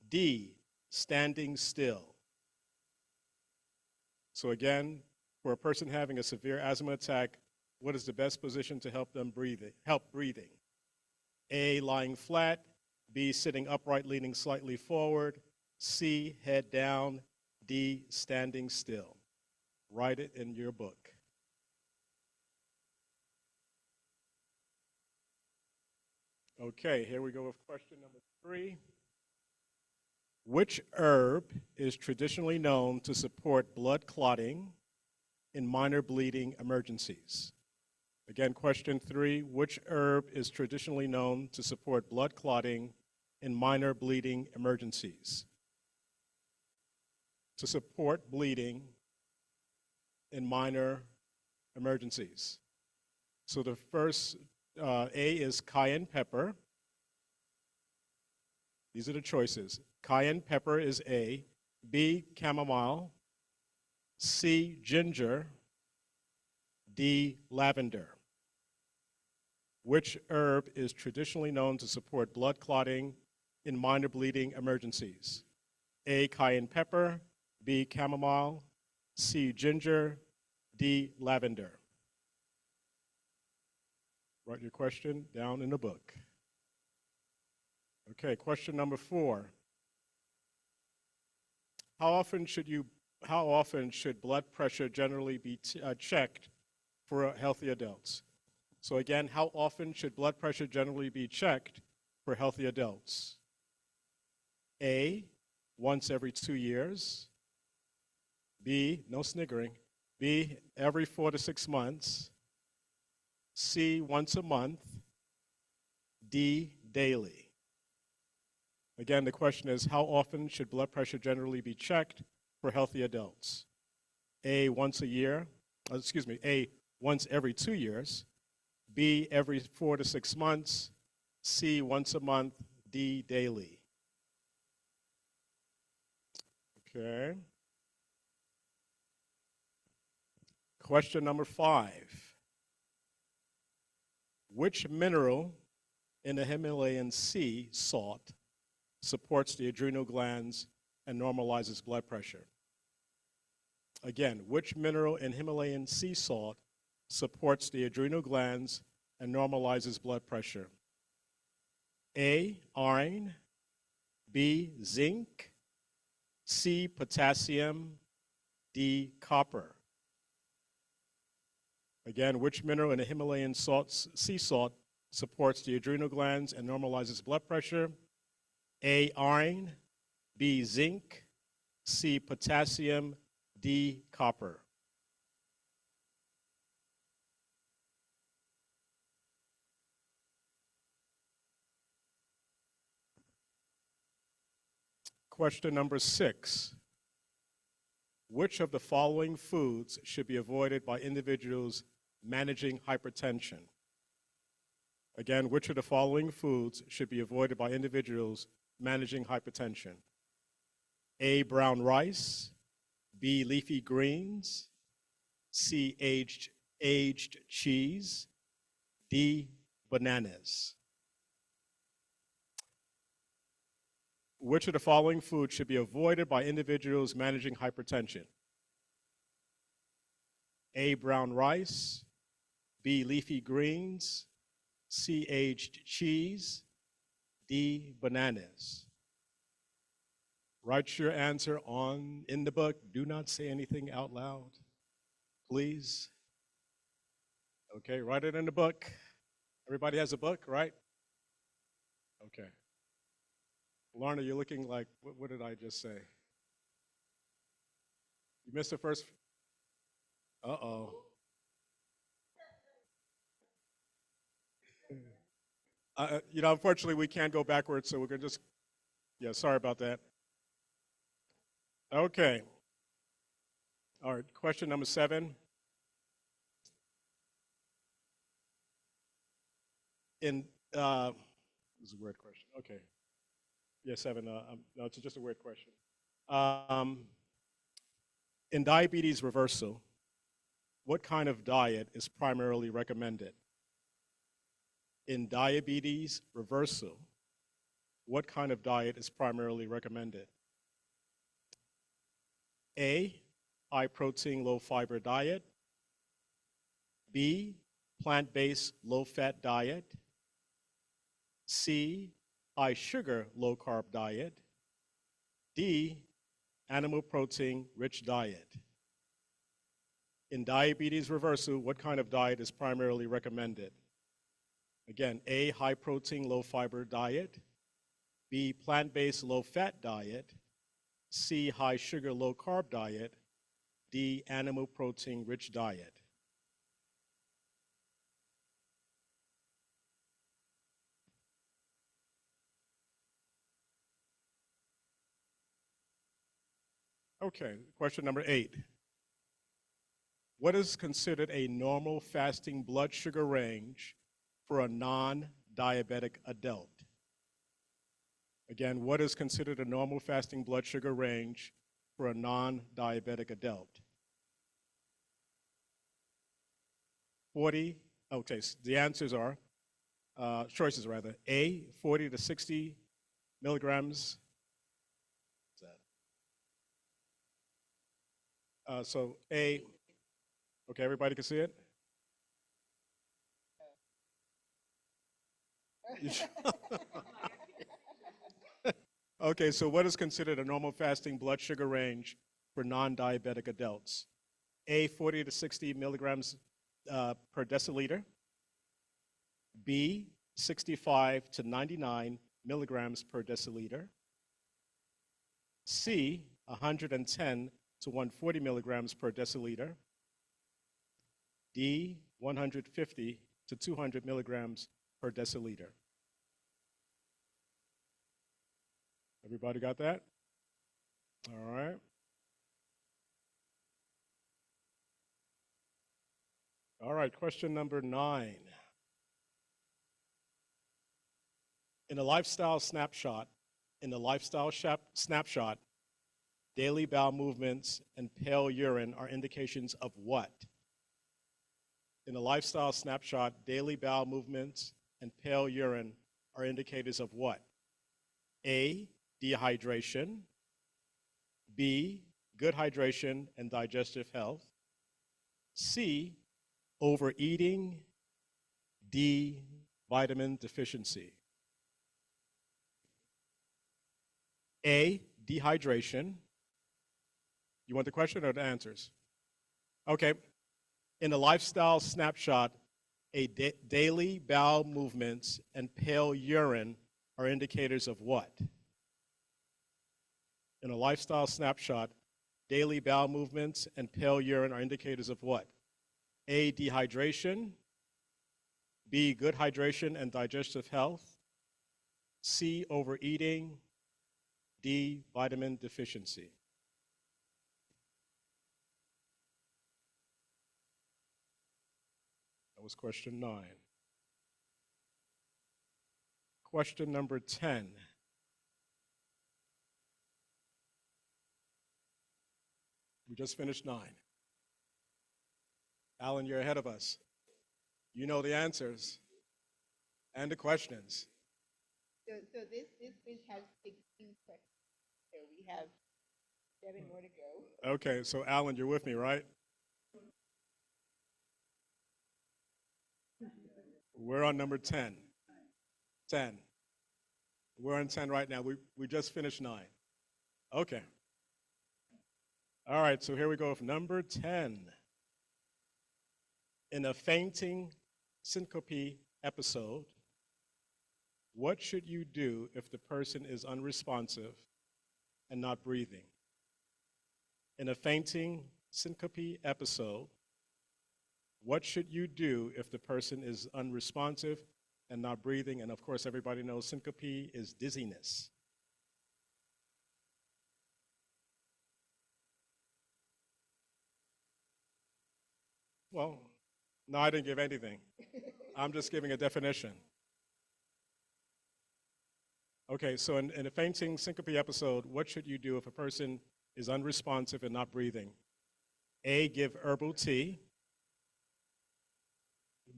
D, standing still. So again, for a person having a severe asthma attack, what is the best position to help them help breathing? A, lying flat. B, sitting upright, leaning slightly forward. C, head down. D, standing still. Write it in your book. Okay, here we go with question number 3. Which herb is traditionally known to support blood clotting in minor bleeding emergencies? Again, question 3, which herb is traditionally known to support blood clotting in minor bleeding emergencies? To support bleeding in minor emergencies. So the first, A is cayenne pepper. These are the choices. Cayenne pepper is A. B, chamomile. C, ginger. D, lavender. Which herb is traditionally known to support blood clotting in minor bleeding emergencies? A, cayenne pepper. B, chamomile. C, ginger. D, lavender. Write your question down in the book. Okay, question number 4. How often should blood pressure generally be checked for healthy adults? So again, how often should blood pressure generally be checked for healthy adults? A, once every 2 years. B, no sniggering. B, every 4 to 6 months. C, once a month. D, daily. Again, the question is, how often should blood pressure generally be checked for healthy adults? A, once a year. A, once every 2 years. B, every 4 to 6 months. C, once a month. D, daily. Okay. Question number 5. Which mineral in the Himalayan sea salt supports the adrenal glands and normalizes blood pressure? Again, which mineral in Himalayan sea salt supports the adrenal glands and normalizes blood pressure? A, iron. B, zinc. C, potassium. D, copper. Again, which mineral in the Himalayan sea salt supports the adrenal glands and normalizes blood pressure? A, iron. B, zinc. C, potassium. D, copper. Question number 6. Which of the following foods should be avoided by individuals managing hypertension? Again, which of the following foods should be avoided by individuals managing hypertension? A, brown rice. B, leafy greens. C, aged cheese. D, bananas. Which of the following foods should be avoided by individuals managing hypertension? A, brown rice. B, leafy greens. C, aged cheese. D, bananas. Write your answer in the book. Do not say anything out loud, please. Okay, write it in the book. Everybody has a book, right? Okay. Lorna, you're looking like, what did I just say? You missed the first? Uh-oh. Unfortunately, we can't go backwards, so we're going to just, yeah, sorry about that. Okay. All right, question number 7. This is a weird question. Okay. Yeah, 7. No, it's just a weird question. In diabetes reversal, what kind of diet is primarily recommended? In diabetes reversal, what kind of diet is primarily recommended? A, high protein, low fiber diet. B, plant-based, low-fat diet. C, high sugar, low carb diet. D, animal protein, rich diet. In diabetes reversal, what kind of diet is primarily recommended? Again, A, high protein, low fiber diet. B, plant-based, low-fat diet. C, high sugar, low carb diet. D, animal protein, rich diet. Okay, question number 8. What is considered a normal fasting blood sugar range for a non-diabetic adult? Again, what is considered a normal fasting blood sugar range for a non-diabetic adult? 40, okay, so the answers are, choices rather, A, 40 to 60 milligrams. So A, okay, everybody can see it? Okay, so what is considered a normal fasting blood sugar range for non-diabetic adults? A, 40 to 60 milligrams per deciliter. B, 65 to 99 milligrams per deciliter. C, 110 to 140 milligrams per deciliter. D, 150 to 200 milligrams per deciliter. Everybody got that? All right. All right, question number 9. In the lifestyle snapshot, daily bowel movements and pale urine are indications of what? In the lifestyle snapshot, daily bowel movements and pale urine are indicators of what? A, dehydration. B, good hydration and digestive health. C, overeating. D, vitamin deficiency. A, dehydration. You want the question or the answers? Okay. In the lifestyle snapshot, daily bowel movements and pale urine are indicators of what? In a lifestyle snapshot, daily bowel movements and pale urine are indicators of what? A, dehydration. B, good hydration and digestive health. C, overeating. D, vitamin deficiency. That was question 9. Question number 10. We just finished 9. Alan, you're ahead of us. You know the answers and the questions. So this quiz has 16 questions. So we have 7 more to go. Okay, so Alan, you're with me, right? We're on number 10. 10. We're on 10 right now. We just finished 9. Okay. All right, so here we go with number 10. In a fainting syncope episode, what should you do if the person is unresponsive and not breathing? In a fainting syncope episode, what should you do if the person is unresponsive and not breathing? And of course, everybody knows syncope is dizziness. Well, no, I didn't give anything. I'm just giving a definition. Okay, so in a fainting syncope episode, what should you do if a person is unresponsive and not breathing? A, give herbal tea.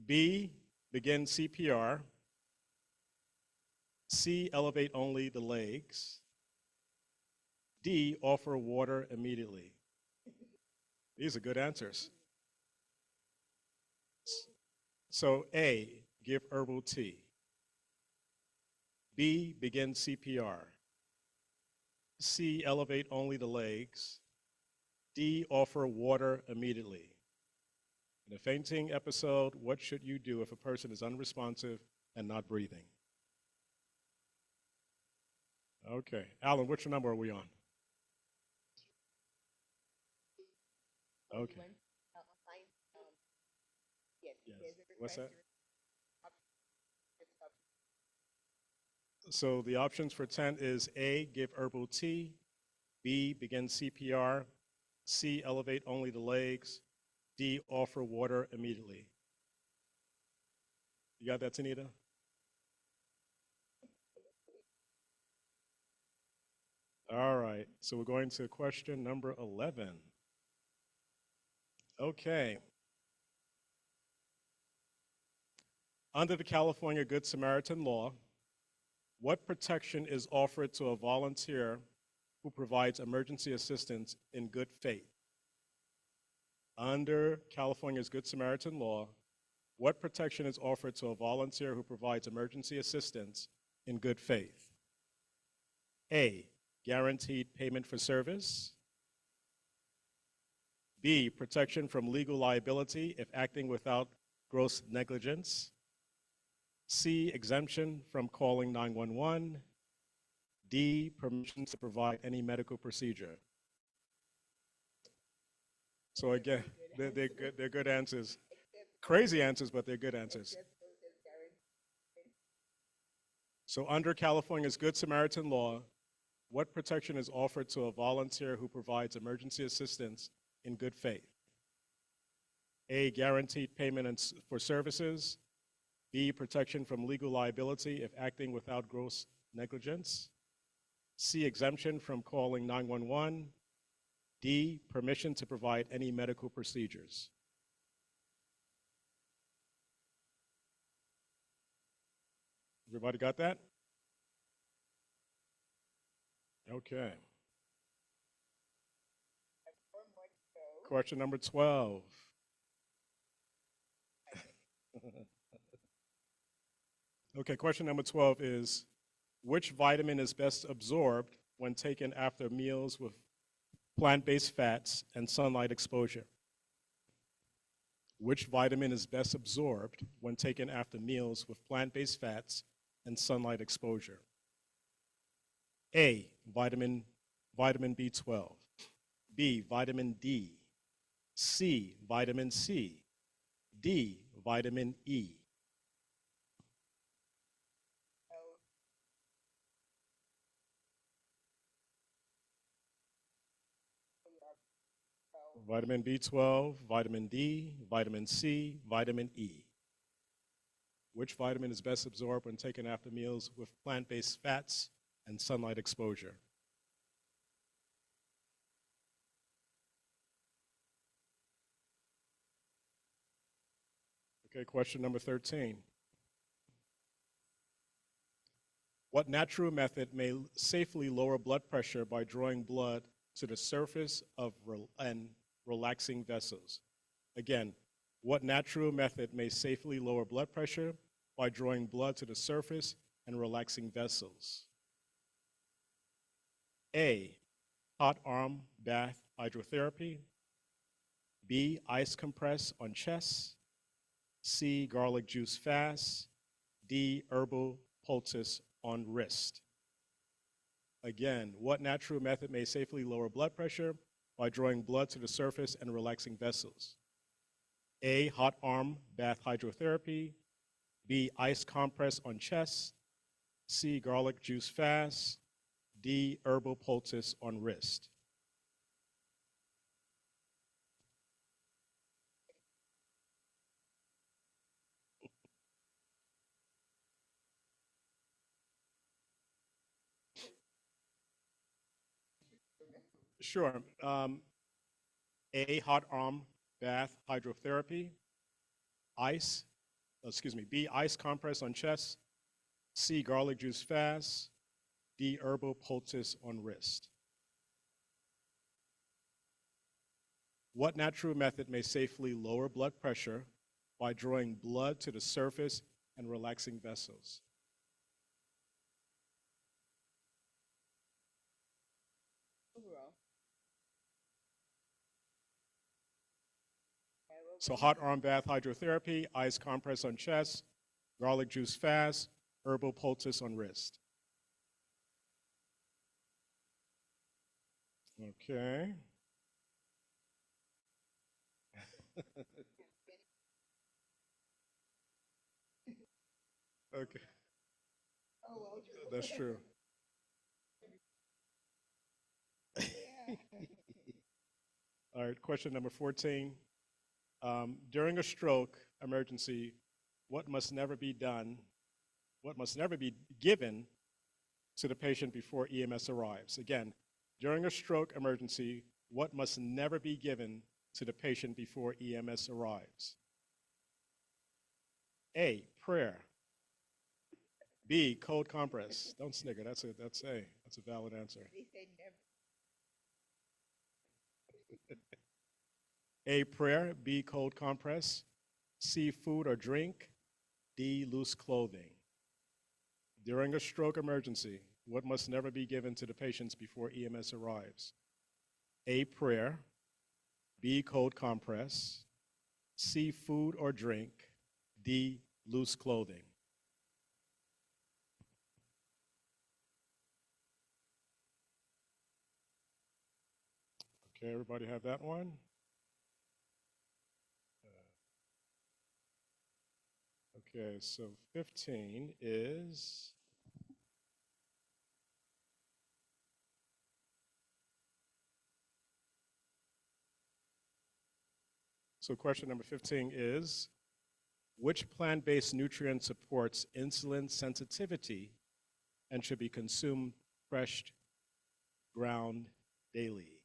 B, begin CPR. C, elevate only the legs. D, offer water immediately. These are good answers. So A, give herbal tea. B, begin CPR. C, elevate only the legs. D, offer water immediately. In a fainting episode, what should you do if a person is unresponsive and not breathing? Okay. Alan, which number are we on? Okay. Yes. Yes. There's a What's that? request. So the options for 10 is A, give herbal tea. B, begin CPR. C, elevate only the legs. D, offer water immediately. You got that, Tanita? All right. So we're going to question number 11. Okay. Under the California Good Samaritan law, what protection is offered to a volunteer who provides emergency assistance in good faith? Under California's Good Samaritan law, what protection is offered to a volunteer who provides emergency assistance in good faith? A, guaranteed payment for service. B, protection from legal liability if acting without gross negligence. C, exemption from calling 911. D, permission to provide any medical procedure. So again, they're good answers. Crazy answers, but they're good answers. So under California's Good Samaritan law, what protection is offered to a volunteer who provides emergency assistance in good faith? A, guaranteed payment for services. B, protection from legal liability if acting without gross negligence. C, exemption from calling 911. D, permission to provide any medical procedures. Everybody got that? Okay. Question number 12. Okay, question number 12 is, which vitamin is best absorbed when taken after meals with plant-based fats and sunlight exposure? Which vitamin is best absorbed when taken after meals with plant-based fats and sunlight exposure? A, vitamin B12. B, vitamin D. C, vitamin C. D, vitamin E. Vitamin B12, vitamin D, vitamin C, vitamin E. Which vitamin is best absorbed when taken after meals with plant-based fats and sunlight exposure? Okay, question number 13. What natural method may safely lower blood pressure by drawing blood to the surface and relaxing vessels? Again, what natural method may safely lower blood pressure by drawing blood to the surface and relaxing vessels? A, hot arm bath hydrotherapy. B, ice compress on chest. C, garlic juice fast. D, herbal poultice on wrist. Again, what natural method may safely lower blood pressure by drawing blood to the surface and relaxing vessels? A, hot arm bath hydrotherapy. B, ice compress on chest. C, garlic juice fast. D, herbal poultice on wrist. Sure. A, hot arm bath hydrotherapy. B, ice compress on chest. C, garlic juice fast, D, herbal poultice on wrist. What natural method may safely lower blood pressure by drawing blood to the surface and relaxing vessels? Overall. So hot arm bath hydrotherapy, ice compress on chest, garlic juice fast, herbal poultice on wrist. Okay. Okay, Oh, well, true. that's true. Yeah. All right, question number 14. During a stroke emergency, what must never be done, what must never be given to the patient before EMS arrives? Again, during a stroke emergency, what must never be given to the patient before EMS arrives? A, prayer. B, cold compress. Don't snigger, that's A. That's a valid answer. They say never. A, prayer. B, cold compress. C, food or drink. D, loose clothing. During a stroke emergency, what must never be given to the patients before EMS arrives? A, prayer. B, cold compress. C, food or drink. D, loose clothing. Okay, everybody have that one? Okay, so 15 is so question number 15 is, which plant-based nutrient supports insulin sensitivity and should be consumed fresh, ground daily?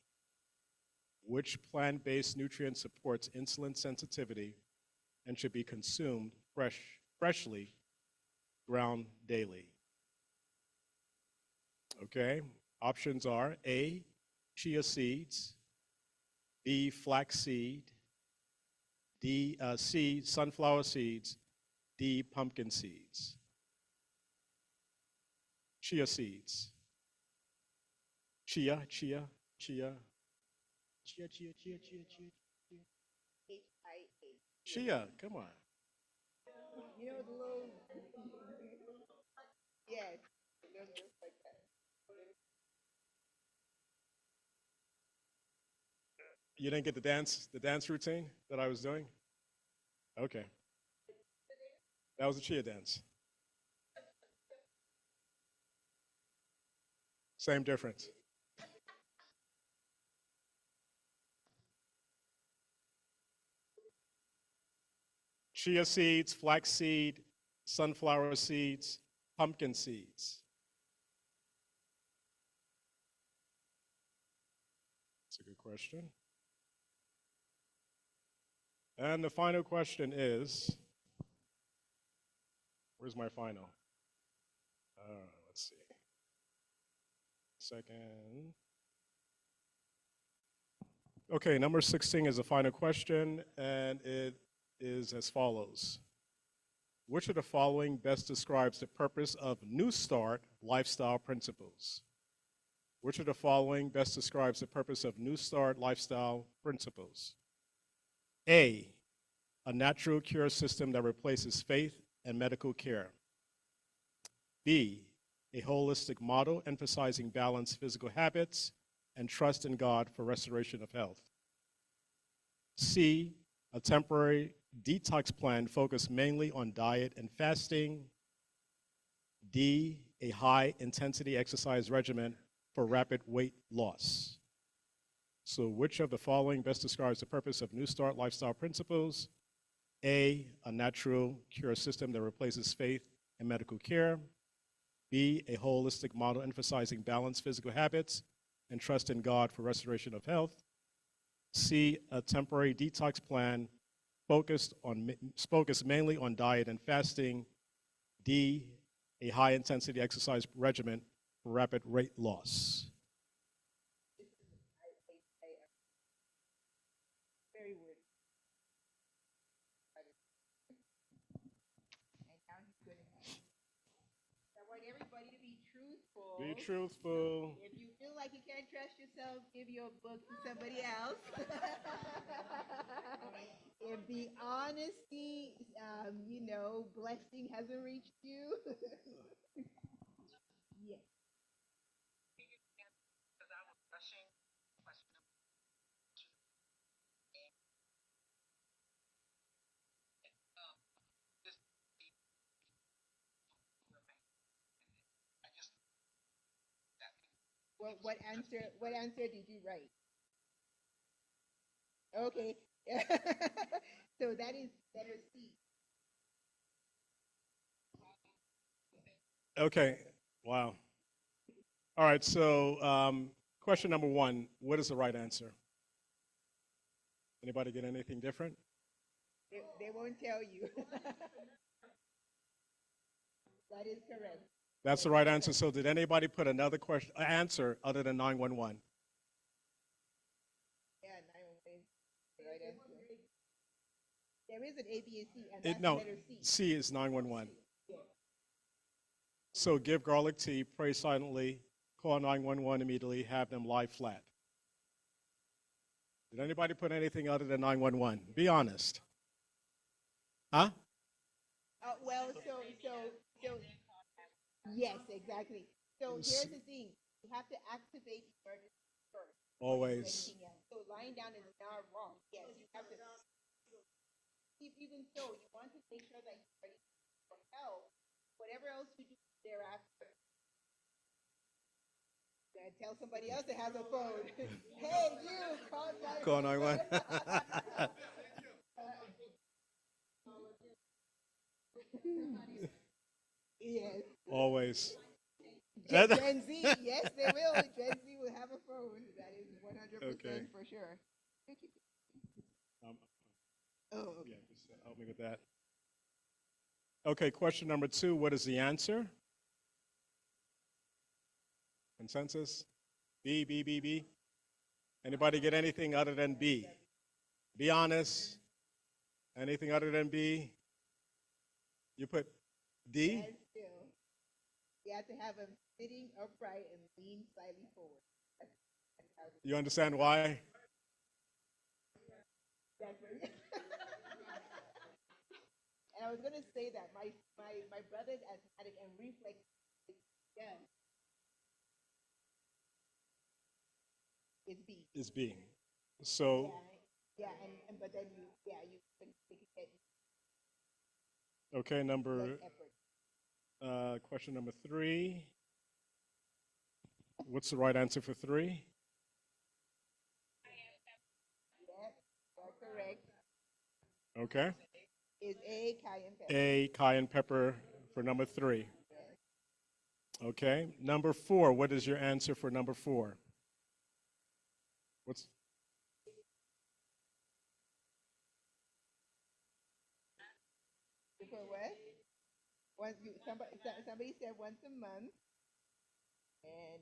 Which plant-based nutrient supports insulin sensitivity and should be consumed freshly, ground daily? Okay, options are A, chia seeds, B, flaxseed, C, sunflower seeds, D, pumpkin seeds. Chia seeds. Chia. Chia. Chia. HIA. Chia, come on. You know the little. Yes. It does look like that. You didn't get the dance routine that I was doing? Okay. That was a chia dance. Same difference. Chia seeds, flaxseed, sunflower seeds, pumpkin seeds. That's a good question. And the final question is, where's my final? Let's see. Second. Okay, number 16 is the final question, and it is as follows. Which of the following best describes the purpose of New Start lifestyle principles? Which of the following best describes the purpose of New Start lifestyle principles? A, a natural cure system that replaces faith and medical care. B, a holistic model emphasizing balanced physical habits and trust in God for restoration of health. C, a temporary detox plan focused mainly on diet and fasting. D, a high-intensity exercise regimen for rapid weight loss. So which of the following best describes the purpose of New Start lifestyle principles? A, a natural cure system that replaces faith and medical care. B, a holistic model emphasizing balanced physical habits and trust in God for restoration of health. C, a temporary detox plan focused mainly on diet and fasting. D, a high-intensity exercise regimen for rapid weight loss? Very weird. And now he's good enough. I want everybody to be truthful. Be truthful. If you feel like you can't trust yourself, give your book to somebody else. If the honesty, blessing hasn't reached you, yes. What answer? What answer did you write? Okay. So that is letter C. Okay. Wow. All right. So, question number one: what is the right answer? Anybody get anything different? They won't tell you. That is correct. That's the right answer. So, did anybody put another question answer other than 911? Yeah, 911 is the right answer. There is an A, B, and C, and that's No, letter C. C is 911. Yes. So, give garlic tea, pray silently, call 911 immediately, have them lie flat. Did anybody put anything other than 911? Be honest. Huh? Well, yes, exactly. So here's the thing: you have to activate emergency first. Always. Anything else. So lying down is not wrong. Yes, you have to. Even so, you want to make sure that you're ready for help. Whatever else you do thereafter. Tell somebody else that has a phone. Hey, you, call 911. Call 911. Yes. Always. Gen Z, yes, they will. Gen Z will have a phone. That is 100% Okay. for sure. Um, Oh, okay. yeah, just help me with that. Okay, question number two. What is the answer? Consensus? B, B, B, B? Anybody get anything other than B? Be honest. Anything other than B? You put D? And still, you have to have them sitting upright and lean slightly forward. That's how You understand why? that's what- And I was going to say that my brother is asthmatic and reflex is done. It's B. Is B. So, Yeah, but then you can get okay, less effort. question number three. What's the right answer for three? Yep, that's correct. Okay. Is A cayenne pepper. A, cayenne pepper for number three. Yes. Okay. Number four. What is your answer for number four? What's For what? Somebody said once a month, and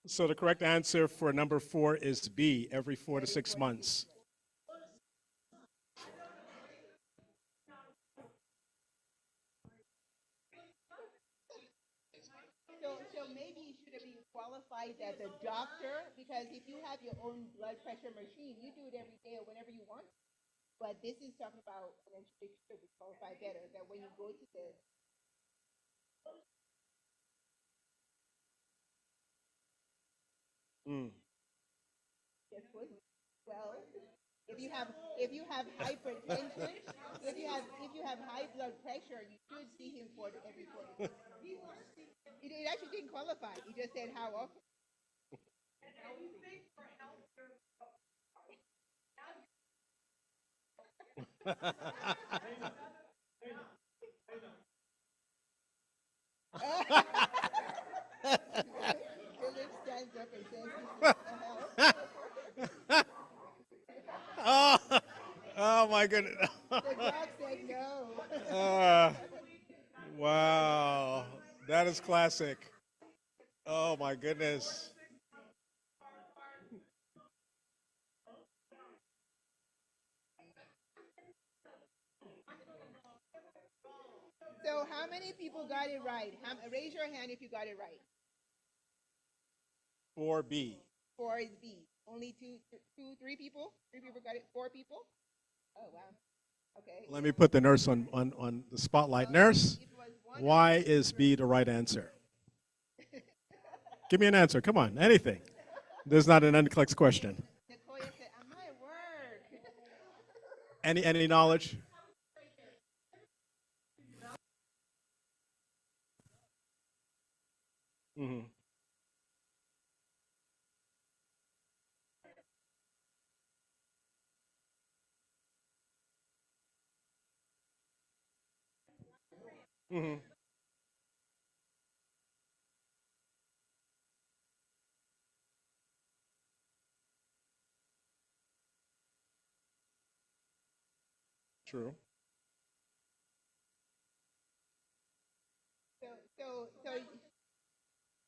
so the correct answer for number four is B, every 4 to 6 every 4 to 6 months. So maybe you should have been qualified as a doctor, because if you have your own blood pressure machine, you do it every day or whenever you want. But this is talking about, and then should be qualified better, that when you go to the Mm. yes, well, if you have hypertension, if you have high blood pressure, you should see him for every 4 to 6 months. It actually didn't qualify. He just said how often. Philip stands up and says he needs help. Oh, oh my goodness. The dog said no. Wow. is classic. Oh my goodness. So how many people got it right? Raise your hand if you got it right. 4B. Four is B. Only three people? Three people got it? Four people? Oh, wow. Okay. Let me put the nurse on the spotlight. Nurse, It was one. why is B the right answer? Give me an answer. Come on, anything. There's not an NCLEX question. Nicoya said, I'm at work. Any knowledge? Mm-hmm. Mm-hmm. True. So, so, so,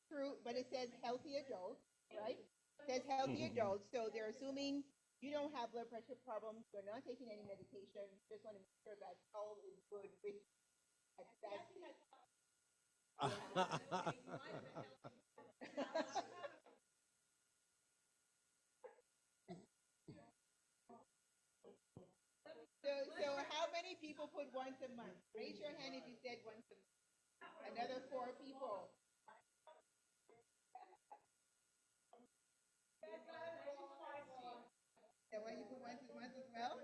true, but it says healthy adults, right? It says healthy Mm-hmm. adults, so they're assuming you don't have blood pressure problems, you're not taking any medication, just want to make sure that all is good with that. So how many people put once a month? Raise your hand if you said once a month. Another four people. And when you put once a month as well?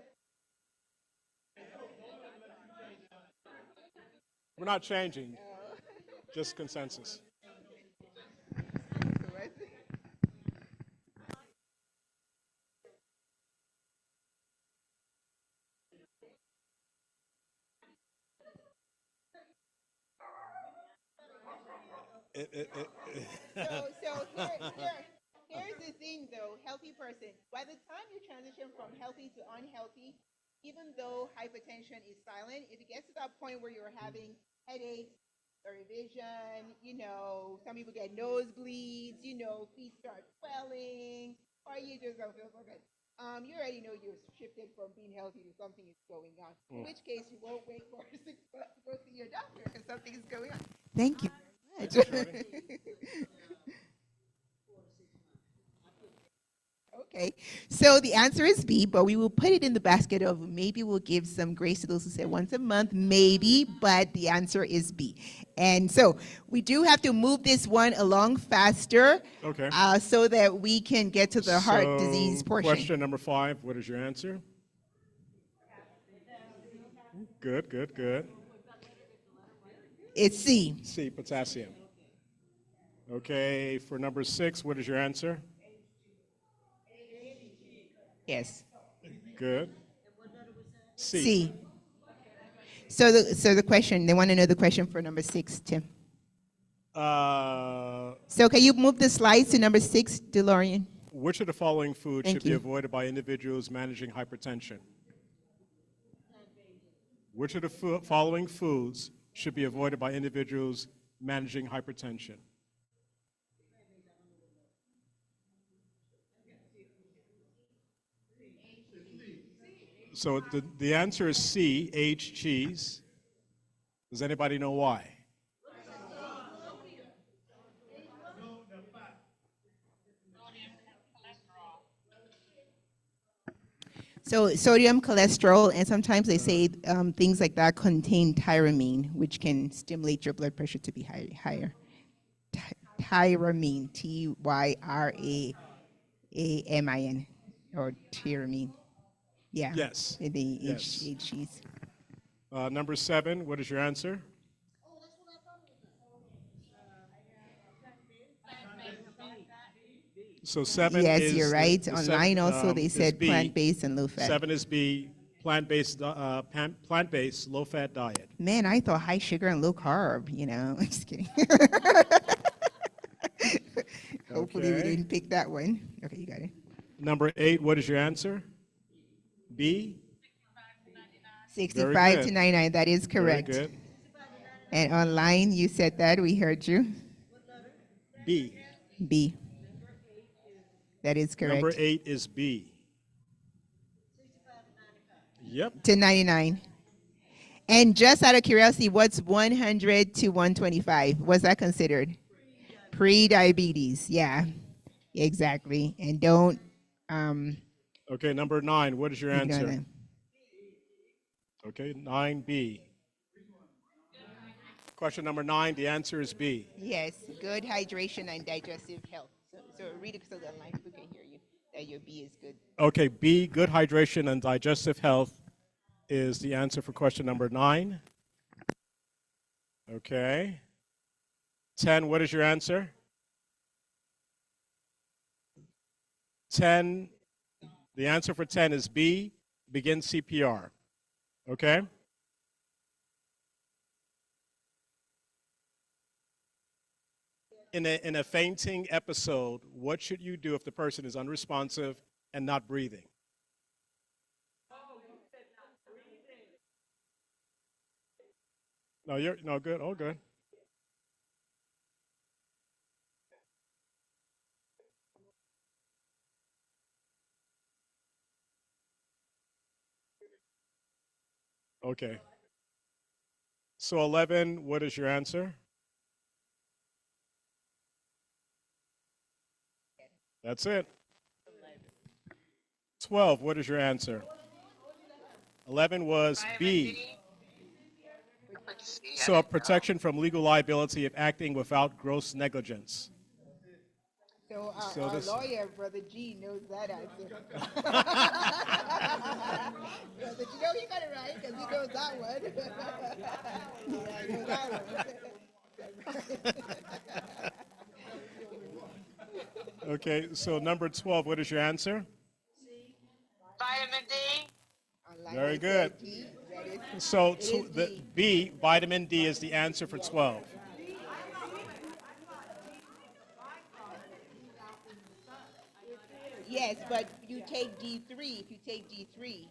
We're not changing, Oh. just consensus. So what's it? So here's the thing though, healthy person. By the time you transition from healthy to unhealthy, even though hypertension is silent, if it gets to that point where you're having headaches or vision, some people get nosebleeds, feet start swelling, or you just don't feel so good. You already know you're shifted from being healthy to something is going on. In which case, you won't wait for 6 months to go see your doctor because something is going on. Thank you very much. Okay, so the answer is B, but we will put it in the basket of maybe we'll give some grace to those who say once a month, maybe, but the answer is B. And so we do have to move this one along faster Okay. so that we can get to the heart disease portion. Question number 5, what is your answer? Good, good, good. It's C. C, potassium. Okay, for number 6, what is your answer? Yes. Good. C. C. So the question, they want to know the question for number 6, Tim. So can you move the slides to number 6, DeLorean? Which of the following foods Thank should be you. avoided by individuals managing hypertension? Which of the following foods should be avoided by individuals managing hypertension? So the answer is C, aged cheese. Does anybody know why? So sodium, cholesterol, and sometimes they say things like that contain tyramine, which can stimulate your blood pressure to be higher. Tyramine, Tyramin, or tyramine. Yeah. Yes. The Yes. aged cheese. Number 7, what is your answer? So 7 Yes, is you're right. Online also they is said B. plant-based and low-fat. 7 is B, plant-based low-fat diet. Man, I thought high sugar and low carb, I'm just kidding. Hopefully we Okay. didn't pick that one. Okay, you got it. Number 8, what is your answer? B? 65 good. to 99, that is Very correct. good. And online, you said that. We heard you. B. B. That is Number correct. 8 is B. Yep. To 99. And just out of curiosity, what's 100 to 125? What's that considered? Pre-diabetes. Yeah, exactly. And don't Okay, number 9, what is your ignore answer? them. Okay, 9B. Question number 9, the answer is B. Yes, good hydration and digestive health. So read it so the online people can hear you. That your B is good. Okay, B, good hydration and digestive health is the answer for question number 9. Okay. 10, what is your answer? 10, the answer for 10 is B, begin CPR. Okay? In a fainting episode, what should you do if the person is unresponsive and not breathing? No, you're no good. Oh, good. Okay. So 11, what is your answer? That's it. 12, what is your answer? 11 was B. So a protection from legal liability if acting without gross negligence. So So our this- lawyer, Brother G, knows that answer. Brother G, no, he got it right because he knows that one. Yeah, I know that one. Okay, so number 12, what is your answer? Vitamin D. Online Very it good. said D, that is- So it is the D. B, vitamin D, is the answer for 12. Yes, but you take D3. If you take D3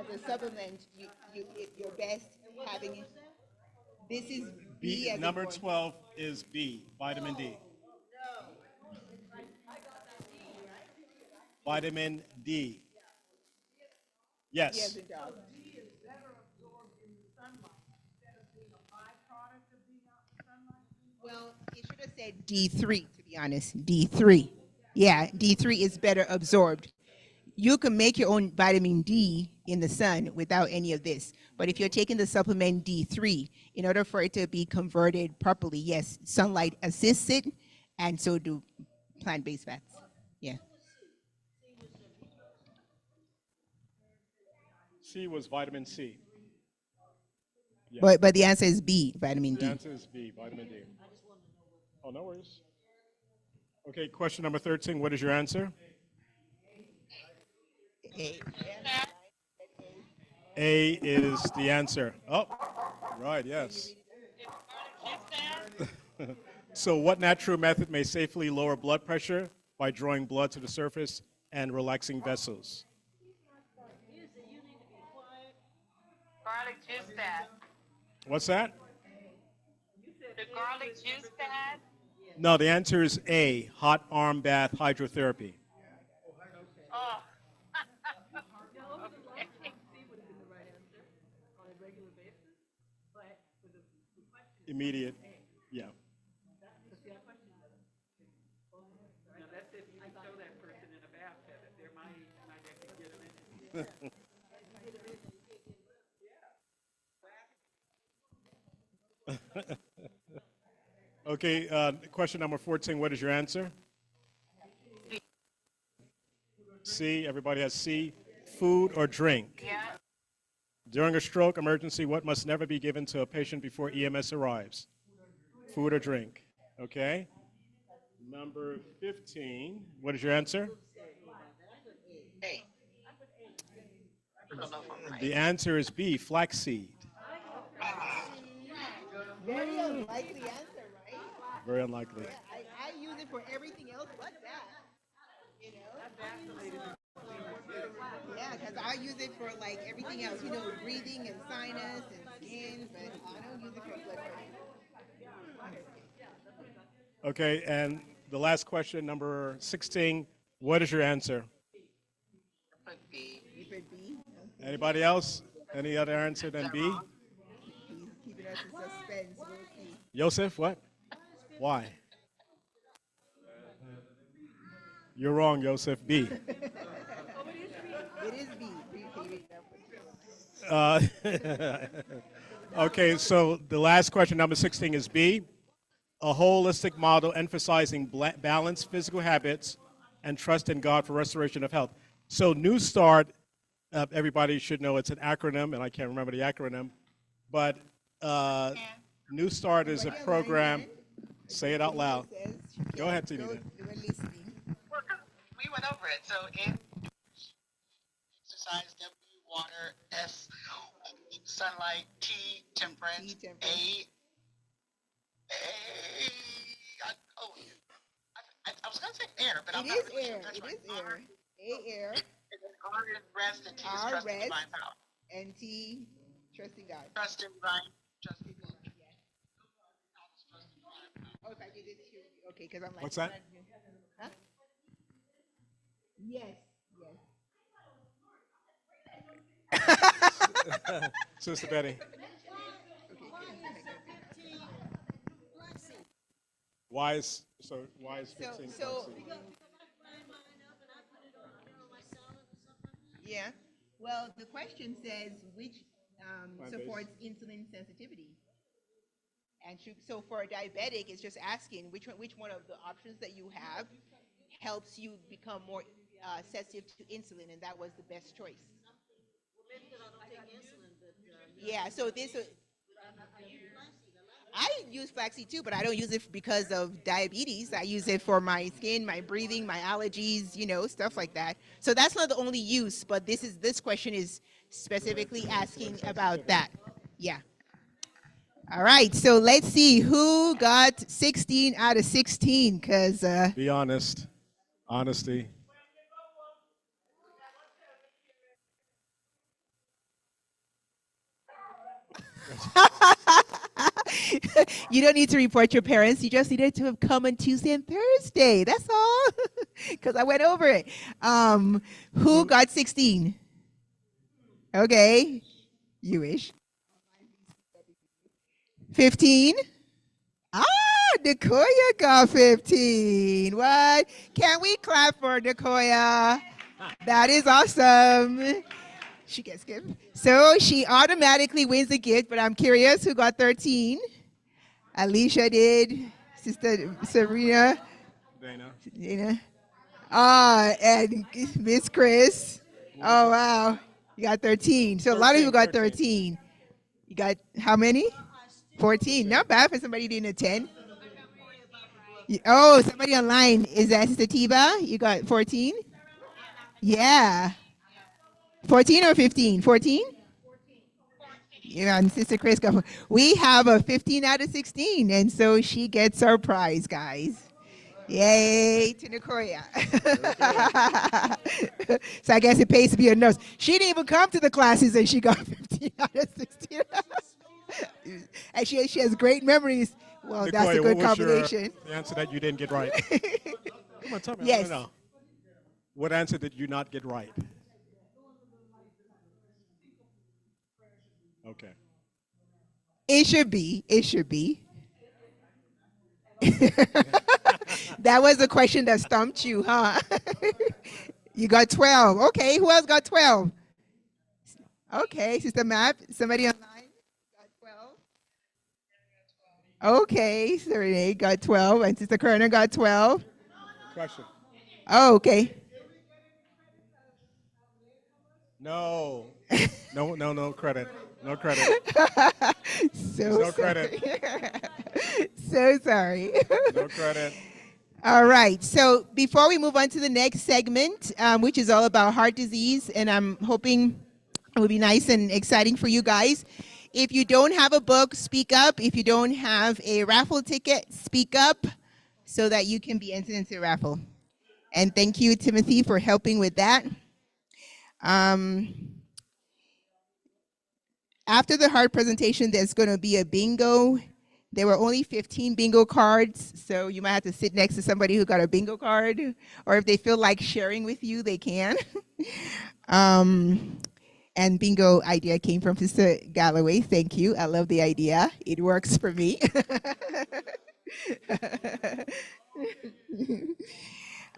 as a supplement, you're best having it. This is B, B, as number in boy. 12 is B, vitamin D. Vitamin D. B as Yes. in dog. Well, it should have said D3, to be honest. D3. Yeah, D3 is better absorbed. You can make your own vitamin D in the sun without any of this. But if you're taking the supplement D3, in order for it to be converted properly, yes, sunlight assists it, and so do plant-based fats. Yeah. C was vitamin C. Yeah. But the answer is B, vitamin The D. answer is B, vitamin D. Oh, no worries. Okay, question number 13, what is your answer? A. A is the answer. Oh, right, yes. So what natural method may safely lower blood pressure by drawing blood to the surface and relaxing vessels? Garlic juice pad. What's that? The garlic juice pad. No, the answer is A, hot arm bath hydrotherapy. Oh. Immediate, yeah. That's if you show that person in a bathtub, if they're my age, might actually get them in it. Okay, question number 14, what is your answer? C, everybody has C, food or drink. Yeah. During a stroke emergency, what must never be given to a patient before EMS arrives? Food or drink, okay? Number 15, what is your answer? Hey. I don't know if I'm right. The answer is B, flaxseed. Very unlikely answer, right? Very unlikely. I use it for everything else but that. You know? Yeah, because I use it for like everything else, breathing and sinus and skin, but I don't use it for blood pressure. Okay, and the last question, number 16. What is your answer? Put B. You put B? Okay. Anybody else? Any other answer Is than that B? wrong? He's keeping us in suspense. We'll see. Joseph, what? Why? You're wrong, Joseph. B. It is B. Read that one. Okay, so the last question, number 16, is B. A holistic model emphasizing balanced physical habits and trust in God for restoration of health. So New Start, everybody should know it's an acronym, and I can't remember the acronym, but New Start is a program. Say it out loud. Says she Go can't ahead, go- Tinita. We're listening. Well, 'cause we went over it. So exercise, W, water, S, sunlight, T, temperance, T, temperance. Oh, I was going to say air, but I'm It not is really air. sure. It That's is right. air. A, air. And then R is rest, and T is R, trust in rest. divine power. And T, trusting God. Trust in divine, trust in God. Oh, if I did it too. Okay, because I'm like. What's that? Huh? Yes. Yes. Sister Betty. Why is 15? So yeah. Well, the question says which Plant-based. supports insulin sensitivity. And so for a diabetic, it's just asking which one of the options that you have helps you become more sensitive to insulin, and that was the best choice. Yeah. So this. I use flaxseed too, but I don't use it because of diabetes. I use it for my skin, my breathing, my allergies, stuff like that. So that's not the only use, but this question is specifically asking about that. Yeah. All right. So let's see who got 16 out of 16 cuz Be honest. Honesty. you don't need to report your parents. You just needed to have come on Tuesday and Thursday. That's all. Because I went over it. Who got 16? Okay. You wish. 15? Ah, Nicoya got 15. What? Can we clap for Nicoya? That is awesome. She gets gift. So she automatically wins the gift, but I'm curious who got 13. Alicia did. Sister Serena. Dana. And Miss Chris. Oh, wow. You got 13. So a lot of people got 13. You got how many? 14. Not bad for somebody doing a 10. Oh, somebody online. Is that Sister Tiba? You got 14? Yeah. 14 or 15? 14? Yeah, and Sister Chris got. We have a 15 out of 16, and so she gets our prize, guys. Yay to Nicoya. So I guess it pays to be a nurse. She didn't even come to the classes, and she got 15 out of 16. And she has great memories. Well, Nicoya, that's a good what was combination. the answer that you didn't get right? Come on, tell me. Yes. I want to know. What answer did you not get right? Okay. It should be. It should be. That was the question that stumped you, huh? You got 12. Okay, who else got 12? Okay, Sister Map. Somebody online got 12. Okay, Sister Renee got 12, and Sister Kerner got 12. Question. Oh, okay. No. No credit. No credit. So No sorry. credit. So sorry. No credit. All right. So before we move on to the next segment, which is all about heart disease, and I'm hoping it will be nice and exciting for you guys. If you don't have a book, speak up. If you don't have a raffle ticket, speak up so that you can be entered into the raffle. And thank you, Timothy, for helping with that. After the heart presentation, there's going to be a bingo. There were only 15 bingo cards, so you might have to sit next to somebody who got a bingo card, or if they feel like sharing with you, they can. And bingo idea came from Sister Galloway. Thank you. I love the idea. It works for me.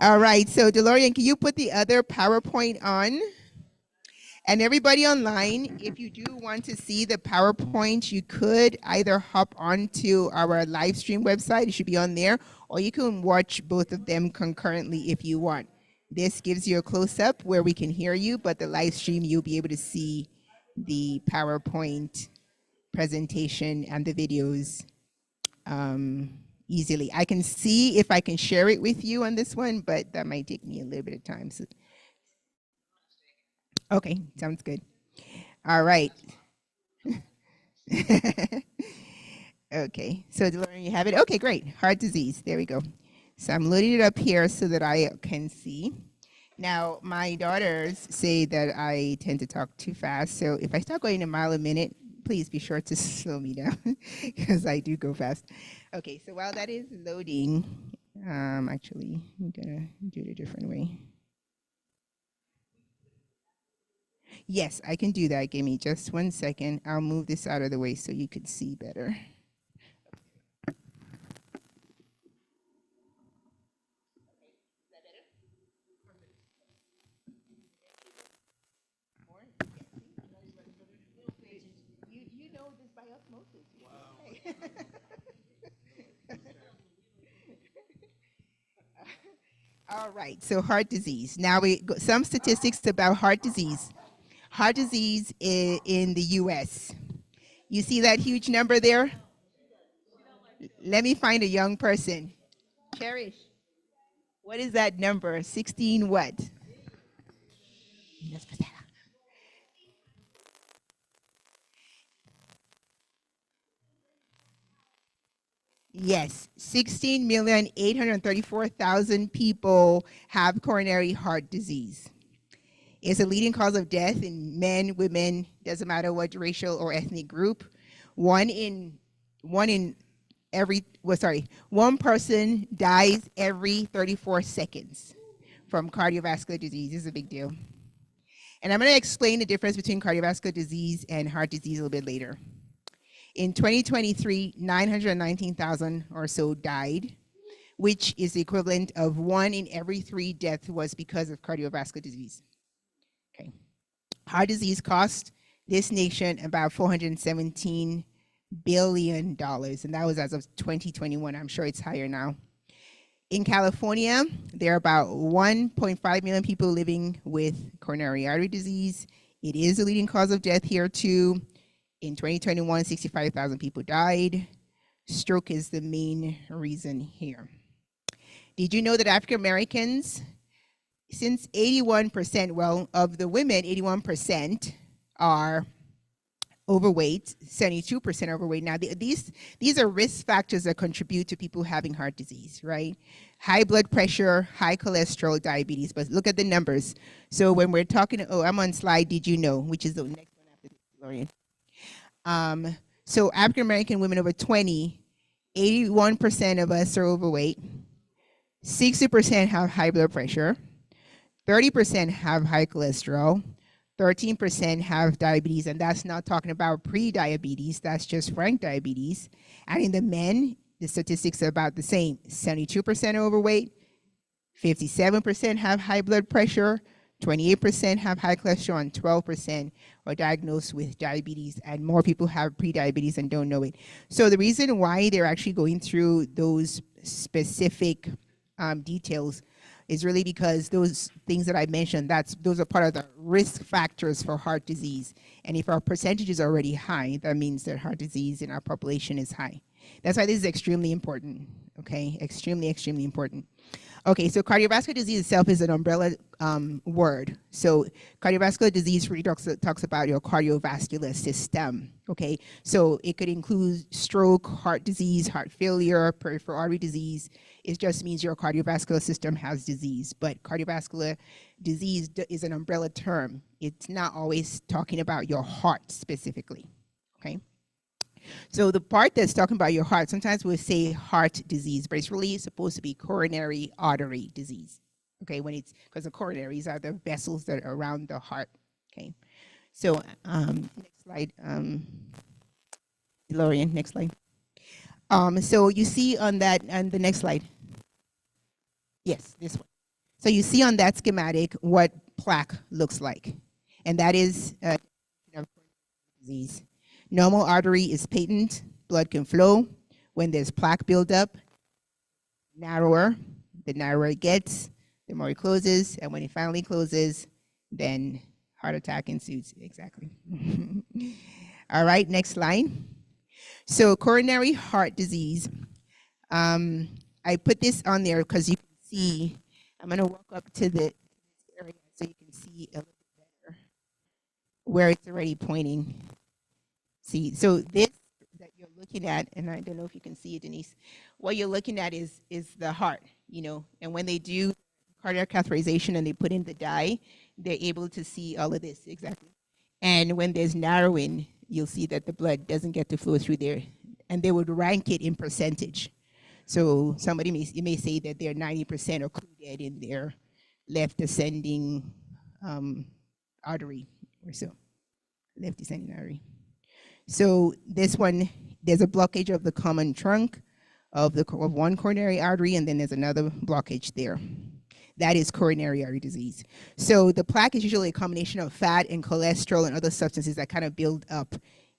All right, so DeLorean, can you put the other PowerPoint on? And everybody online, if you do want to see the PowerPoint, you could either hop onto our live stream website, it should be on there, or you can watch both of them concurrently if you want. This gives you a close-up where we can hear you, but the live stream, you'll be able to see the PowerPoint presentation and the videos easily. I can see if I can share it with you on this one, but that might take me a little bit of time. So. Okay, sounds good. All right. Okay, so DeLorean, you have it? Okay, great. Heart disease, there we go. So I'm loading it up here so that I can see. Now, my daughters say that I tend to talk too fast, so if I start going a mile a minute, please be sure to slow me down, because I do go fast. Okay, so while that is loading, actually, I'm gonna do it a different way. Yes, I can do that. Give me just 1 second. I'll move this out of the way so you could see better. You know this by osmosis. Wow. All right, so heart disease. Now we go, some statistics about heart disease. Heart disease in the U.S. You see that huge number there? Let me find a young person. Cherish. What is that number? 16 what? Yes, 16,834,000 people have coronary heart disease. It's a leading cause of death in men, women, doesn't matter what racial or ethnic group. One person dies every 34 seconds from cardiovascular disease. This is a big deal. And I'm going to explain the difference between cardiovascular disease and heart disease a little bit later. In 2023, 919,000 or so died, which is the equivalent of 1 in every 3 deaths was because of cardiovascular disease. Okay. Heart disease cost this nation about $417 billion, and that was as of 2021. I'm sure it's higher now. In California, there are about 1.5 million people living with coronary artery disease. It is a leading cause of death here too. In 2021, 65,000 people died. Stroke is the main reason here. Did you know that African Americans, since 81%, well, of the women, 81% are overweight, 72% overweight. Now, these are risk factors that contribute to people having heart disease, right? High blood pressure, high cholesterol, diabetes, but look at the numbers. So when we're talking, I'm on slide, did you know, which is the next one after this, Lorian. So African American women over 20, 81% of us are overweight, 60% have high blood pressure, 30% have high cholesterol, 13% have diabetes, and that's not talking about pre-diabetes, that's just frank diabetes. And in the men, the statistics are about the same. 72% overweight, 57% have high blood pressure, 28% have high cholesterol, and 12% are diagnosed with diabetes, and more people have pre-diabetes and don't know it. So the reason why they're actually going through those specific details is really because those things that I mentioned, those are part of the risk factors for heart disease. And if our percentage is already high, that means that heart disease in our population is high. That's why this is extremely important, okay? Extremely, extremely important. Okay, so cardiovascular disease itself is an umbrella word. So cardiovascular disease really talks about your cardiovascular system. Okay, so it could include stroke, heart disease, heart failure, peripheral artery disease. It just means your cardiovascular system has disease. But cardiovascular disease is an umbrella term. It's not always talking about your heart specifically. Okay. So the part that's talking about your heart, sometimes we'll say heart disease, but it's really supposed to be coronary artery disease. Okay, when it's because the coronaries are the vessels that are around the heart. Okay, so next slide, DeLorean, next slide. So you see on that, and the next slide. Yes, this one. So you see on that schematic what plaque looks like, and that is disease. Normal artery is patent, blood can flow. When there's plaque buildup, narrower, the narrower it gets, the more it closes, and when it finally closes, then heart attack ensues. Exactly. All right, next slide. So coronary heart disease. I put this on there because you can see, I'm gonna walk up to the area so you can see a little bit better where it's already pointing. See, so this that you're looking at, and I don't know if you can see it, Denise, what you're looking at is the heart, you know, and when they do cardiac catheterization and they put in the dye, they're able to see all of this, exactly. And when there's narrowing, you'll see that the blood doesn't get to flow through there, and they would rank it in percentage. So somebody may say that they're 90% occluded in their left descending artery or so, left descending artery. So this one, there's a blockage of the common trunk of one coronary artery, and then there's another blockage there. That is coronary artery disease. So the plaque is usually a combination of fat and cholesterol and other substances that kind of build up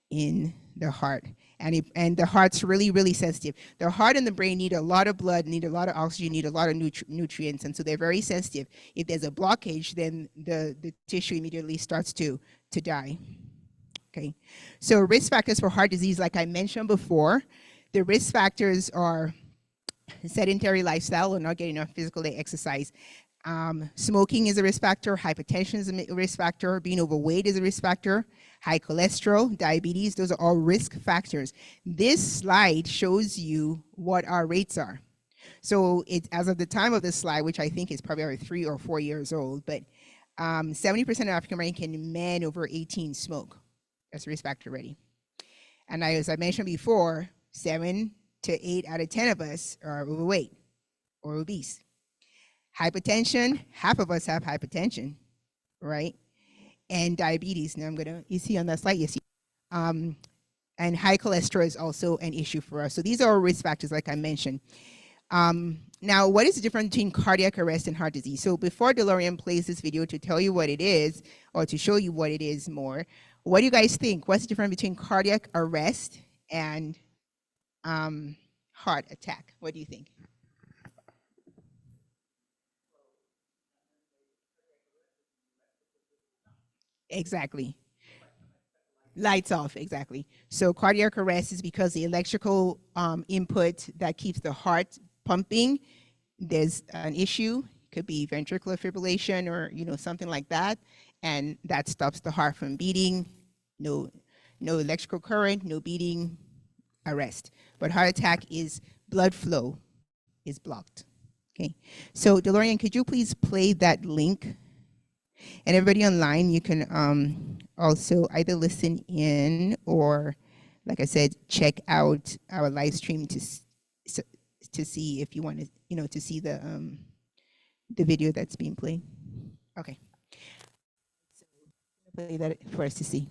in the heart. And the heart's really, really sensitive. The heart and the brain need a lot of blood, need a lot of oxygen, need a lot of nutrients, and so they're very sensitive. If there's a blockage, then the tissue immediately starts to die. Okay, so risk factors for heart disease, like I mentioned before, the risk factors are sedentary lifestyle or not getting enough physical exercise. Smoking is a risk factor, hypertension is a risk factor, being overweight is a risk factor, high cholesterol, diabetes, those are all risk factors. This slide shows you what our rates are. So it's as of the time of this slide, which I think is probably 3 or 4 years old, but 70% of African American men over 18 smoke. That's risk factor already. And as I mentioned before, 7 to 8 out of 10 of us are overweight or obese. Hypertension, half of us have hypertension, right? And diabetes. Now you see on that slide, you see. And high cholesterol is also an issue for us. So these are risk factors, like I mentioned. Now, what is the difference between cardiac arrest and heart disease? So before DeLorean plays this video to tell you what it is, or to show you what it is more, what do you guys think? What's the difference between cardiac arrest and heart attack? What do you think? Exactly. Lights off, exactly. So cardiac arrest is because the electrical input that keeps the heart pumping, there's an issue. It could be ventricular fibrillation or something like that, and that stops the heart from beating. No electrical current, no beating, arrest. But heart attack is blood flow is blocked. Okay. So DeLorean, could you please play that link? And everybody online, you can also either listen in or, like I said, check out our live stream to see if you want to, to see the video that's being played. Okay. So play that for us to see.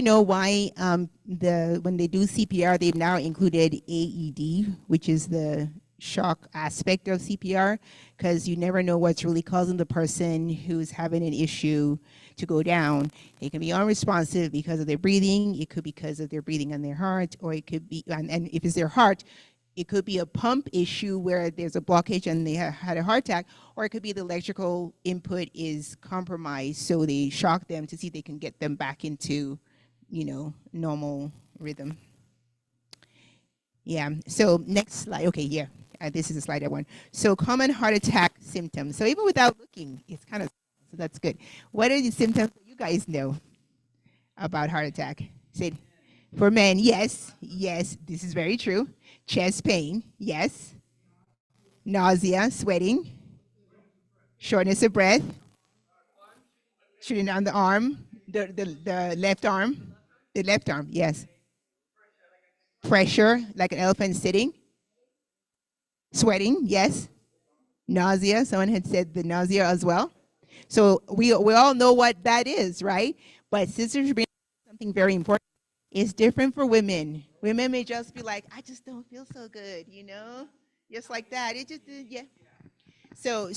know why when they do CPR, they've now included AED, which is the shock aspect of CPR, because you never know what's really causing the person who's having an issue to go down. They can be unresponsive because of their breathing. It could be because of their breathing on their heart, or it could be, and if it's their heart, it could be a pump issue where there's a blockage and they had a heart attack, or it could be the electrical input is compromised, so they shock them to see if they can get them back into, normal rhythm. Yeah, so next slide. Okay, yeah, this is the slide I want. So common heart attack symptoms. So even without looking, it's kind of, so that's good. What are the symptoms that you guys know about heart attack? Say it. For men, yes, this is very true. Chest pain, yes. Nausea, sweating, shortness of breath, shooting on the arm, the left arm, yes. Pressure, like an elephant sitting. Sweating, yes. Nausea, someone had said the nausea as well. So we all know what that is, right? But sisters bring something very important. It's different for women. Women may just be like, I just don't feel so good, just like that. It just, yeah. So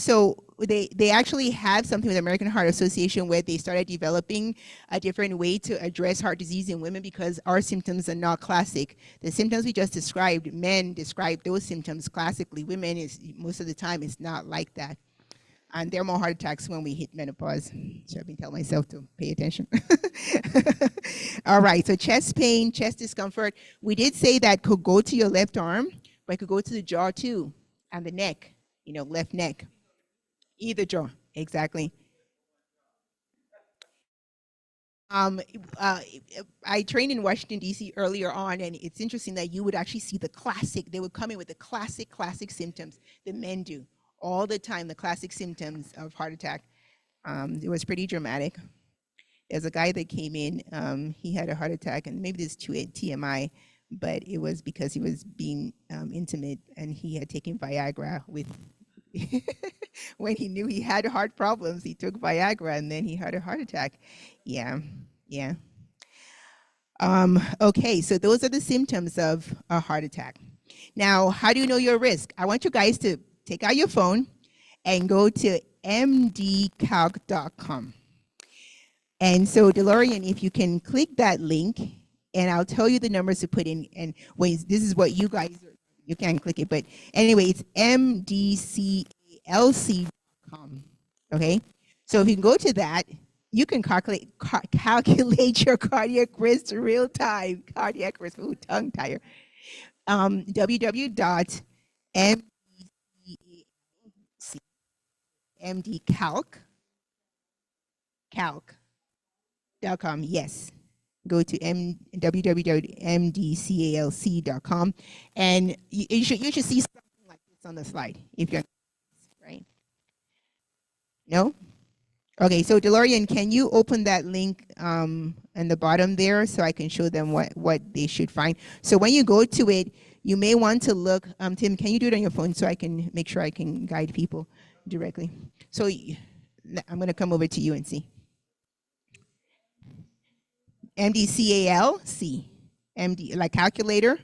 they actually have something with the American Heart Association where they started developing a different way to address heart disease in women, because our symptoms are not classic. The symptoms we just described, men describe those symptoms classically. Women, is most of the time, it's not like that. And there are more heart attacks when we hit menopause. So I've been telling myself to pay attention. All right, so chest pain, chest discomfort. We did say that could go to your left arm, but it could go to the jaw too, and the neck, left neck. Either jaw, exactly. I trained in Washington, D.C. earlier on, and it's interesting that you would actually see they would come in with the classic symptoms that men do all the time, the classic symptoms of heart attack. It was pretty dramatic. There's a guy that came in, he had a heart attack, and maybe this is TMI, but it was because he was being intimate, and he had taken Viagra with, when he knew he had heart problems, he took Viagra, and then he had a heart attack. Yeah. Okay, so those are the symptoms of a heart attack. Now, how do you know your risk? I want you guys to take out your phone and go to mdcalc.com. And so, DeLorean, if you can click that link, and I'll tell you the numbers to put in. And this is what you guys, you can't click it, but anyway, it's mdcalc.com. Okay, so if you can go to that, you can calculate your cardiac risk real time. Cardiac risk, ooh, tongue tire. www.mdcalc.com. Yes, go to www.mdcalc.com, and you should see something like this on the slide if you're right. No. Okay, so DeLorean, can you open that link in the bottom there so I can show them what they should find? So when you go to it, you may want to look, Tim, can you do it on your phone so I can make sure I can guide people directly? So I'm going to come over to you and see. MDCALC, MD, like calculator.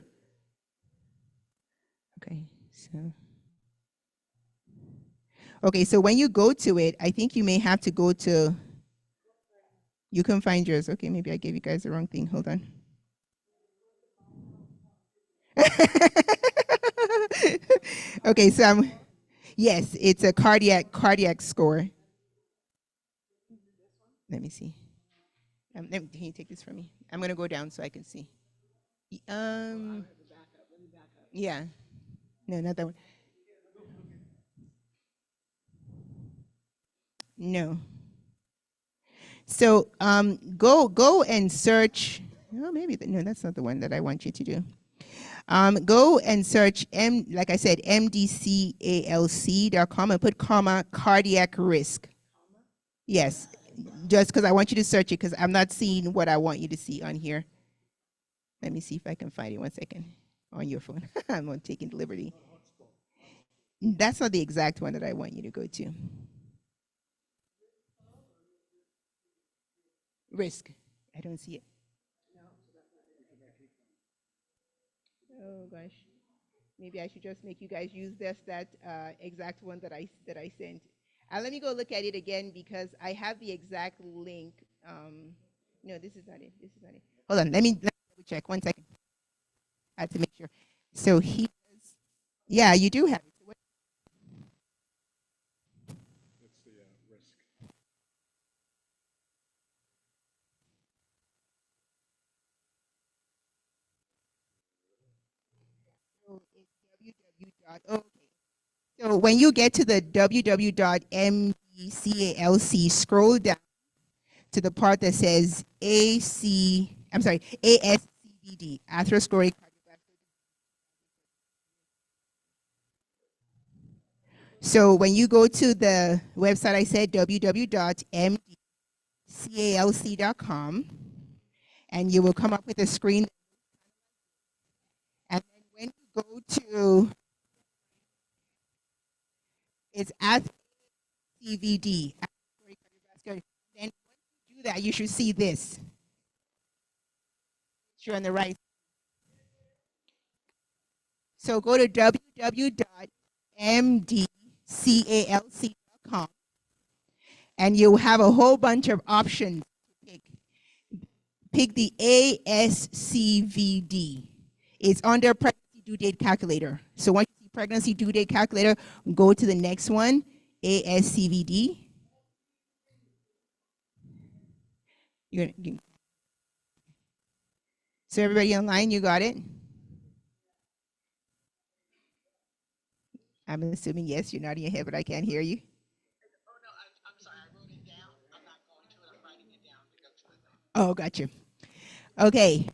Okay, so. Okay, so when you go to it, I think you may have to go to, you can find yours. Okay, maybe I gave you guys the wrong thing. Hold on. Okay, so yes, it's a cardiac score. Let me see. Can you take this from me? I'm gonna go down so I can see. Yeah. No, not that one. No. So go and search. Oh, maybe no, that's not the one that I want you to do. Go and search like I said, mdcalc.com and put comma cardiac risk. Yes, just because I want you to search it because I'm not seeing what I want you to see on here. Let me see if I can find it 1 second on your phone. I'm not taking the liberty. That's not the exact one that I want you to go to. Risk. I don't see it. Oh gosh. Maybe I should just make you guys use that exact one that I sent. Let me go look at it again because I have the exact link. No, this is not it. This is not it. Hold on. Let me check. 1 second. I have to make sure. So he does. Yeah, you do have it. So It's the risk. so it's www. Okay. So when you get to the www.mdcalc, scroll down to the part that says ASCVD, atherosclerotic cardiovascular. So when you go to the website, I said www.mdcalc.com, and you will come up with a screen. And then when you go to, it's CVD, atherosclerotic cardiovascular. Then once you do that, you should see this. You're on the right. So go to www.mdcalc.com, and you'll have a whole bunch of options to pick. Pick the ASCVD. It's under pregnancy due date calculator. So once you see pregnancy due date calculator, go to the next one, ASCVD. So everybody online, you got it? I'm assuming yes, you're nodding your head, but I can't hear you. Oh, no, I'm sorry. I wrote it down. I'm not going to it. I'm writing it down to go to it. Oh, gotcha. Okay.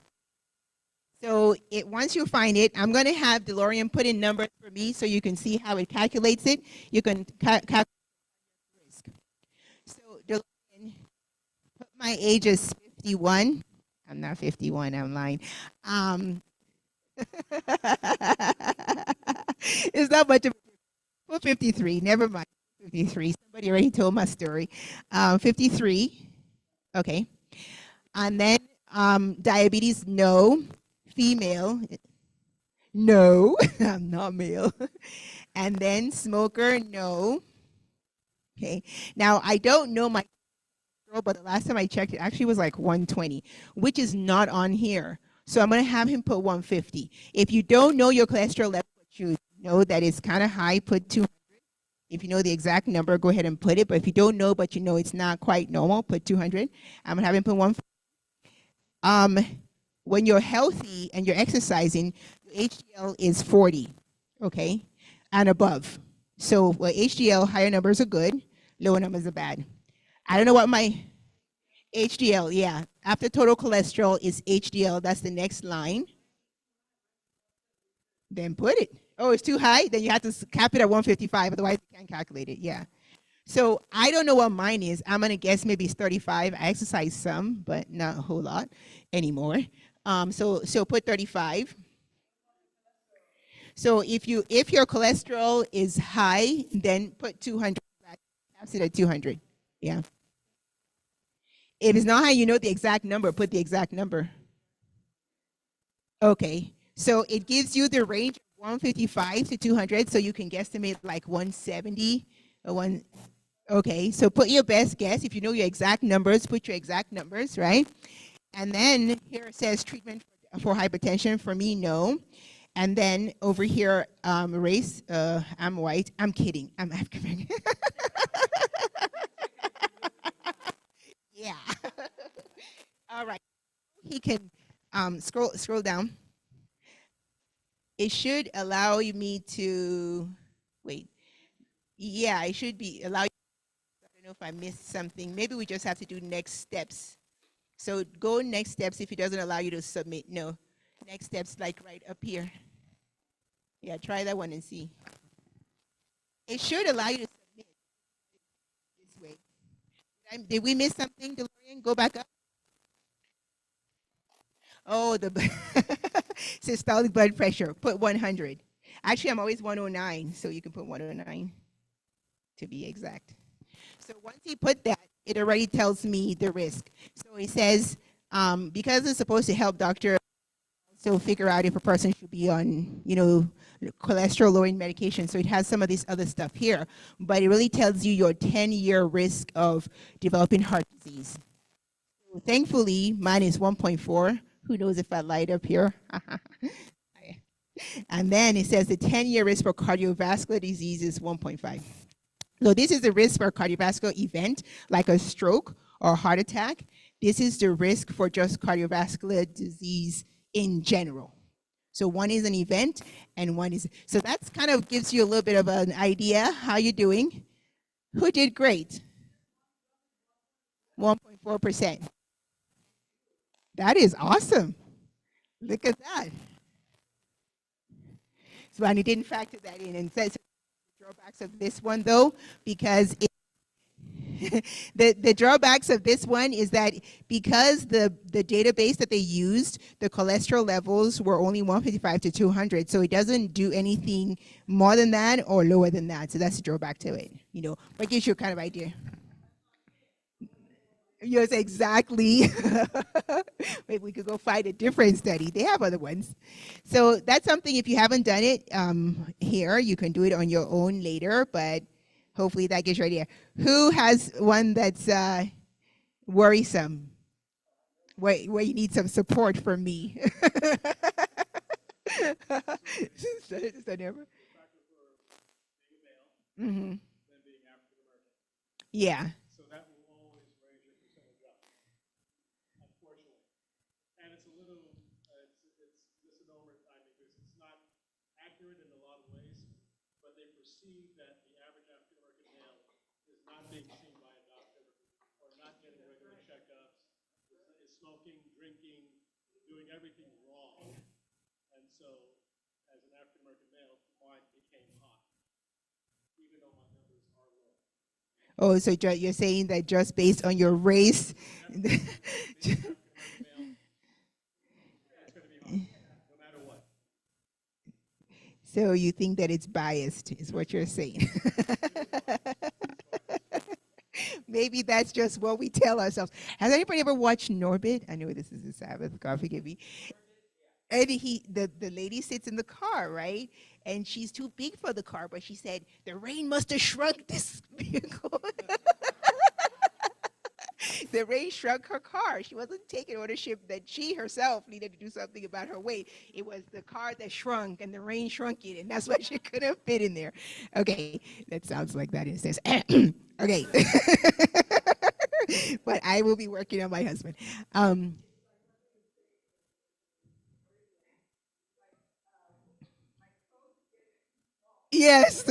So once you find it, I'm going to have DeLorean put in numbers for me so you can see how it calculates it. You can calculate risk. So DeLorean, put my age as 51. I'm not 51, I'm lying. It's not much of a 53, never mind. 53. Somebody already told my story. 53. Okay. And then diabetes, no. Female, no. I'm not male. And then smoker, no. Okay. Now I don't know my cholesterol, but the last time I checked, it actually was like 120, which is not on here. So I'm going to have him put 150. If you don't know your cholesterol level, but you know that it's kind of high, put 200. If you know the exact number, go ahead and put it. But if you don't know, but you know it's not quite normal, put 200. I'm going to have him put 150. When you're healthy and you're exercising, your HDL is 40, okay, and above. So HDL, higher numbers are good, lower numbers are bad. I don't know what my HDL, yeah. After total cholesterol is HDL, that's the next line. Then put it. Oh, it's too high? Then you have to cap it at 155, otherwise you can't calculate it, yeah. So I don't know what mine is. I'm going to guess maybe it's 35. I exercise some, but not a whole lot anymore. So put 35. So if your cholesterol is high, then put 200. Caps it at 200. Yeah. If it's not high, you know the exact number. Put the exact number. Okay. So it gives you the range of 155 to 200. So you can guesstimate like 170 or one. Okay. So put your best guess. If you know your exact numbers, put your exact numbers, right? And then here it says treatment for hypertension. For me, no. And then over here, race, I'm white. I'm kidding. I'm African American. Yeah. All right. He can scroll down. It should allow me to wait. Yeah, it should be allow you. I don't know if I missed something. Maybe we just have to do next steps. So go next steps if it doesn't allow you to submit. No. Next steps like right up here. Yeah, try that one and see. It should allow you to submit this way. Did we miss something, DeLorean? Go back up. Oh, the systolic blood pressure. Put 100. Actually, I'm always 109, so you can put 109 to be exact. So once you put that, it already tells me the risk. So it says, because it's supposed to help Dr. also figure out if a person should be on, cholesterol lowering medication. So it has some of this other stuff here, but it really tells you your 10-year risk of developing heart disease. So thankfully, mine is 1.4. Who knows if I lied up here? And then it says the 10-year risk for cardiovascular disease is 1.5. So this is the risk for a cardiovascular event, like a stroke or heart attack. This is the risk for just cardiovascular disease in general. So one is an event and one is, so that's kind of gives you a little bit of an idea how you're doing. Who did great? 1.4%. That is awesome. Look at that. So I didn't factor that in, and says drawbacks of this one though, because the drawbacks of this one is that because the database that they used, the cholesterol levels were only 155 to 200, so it doesn't do anything more than that or lower than that. So that's the drawback to it, but gives you a kind of idea. Yes, exactly. Maybe we could go find a different study. They have other ones. So that's something, if you haven't done it here, you can do it on your own later, but hopefully that gives you an idea. Who has one that's worrisome, where you need some support from me? Mm-hmm. Yeah. So that will always raise your percentage up, unfortunately. And it's a little, it's misnomer time because it's not accurate in a lot of ways, but they perceive that the average African-American male is not being seen by a doctor or not getting regular checkups, is smoking, drinking, doing everything wrong. And so, as an African-American male, mine became high, even though my numbers are low. Oh, so you're saying that just based on your race? It's going to be hard, no matter what. So you think that it's biased, is what you're saying? Maybe that's just what we tell ourselves. Has anybody ever watched Norbit? I know this is the Sabbath, God forgive me. And the lady sits in the car, right? And she's too big for the car, but she said, the rain must have shrunk this vehicle. The rain shrunk her car. She wasn't taking ownership that she herself needed to do something about her weight. It was the car that shrunk and the rain shrunk it, and that's why she couldn't fit in there. Okay, that sounds like that instance. Okay. But I will be working on my husband. Yes,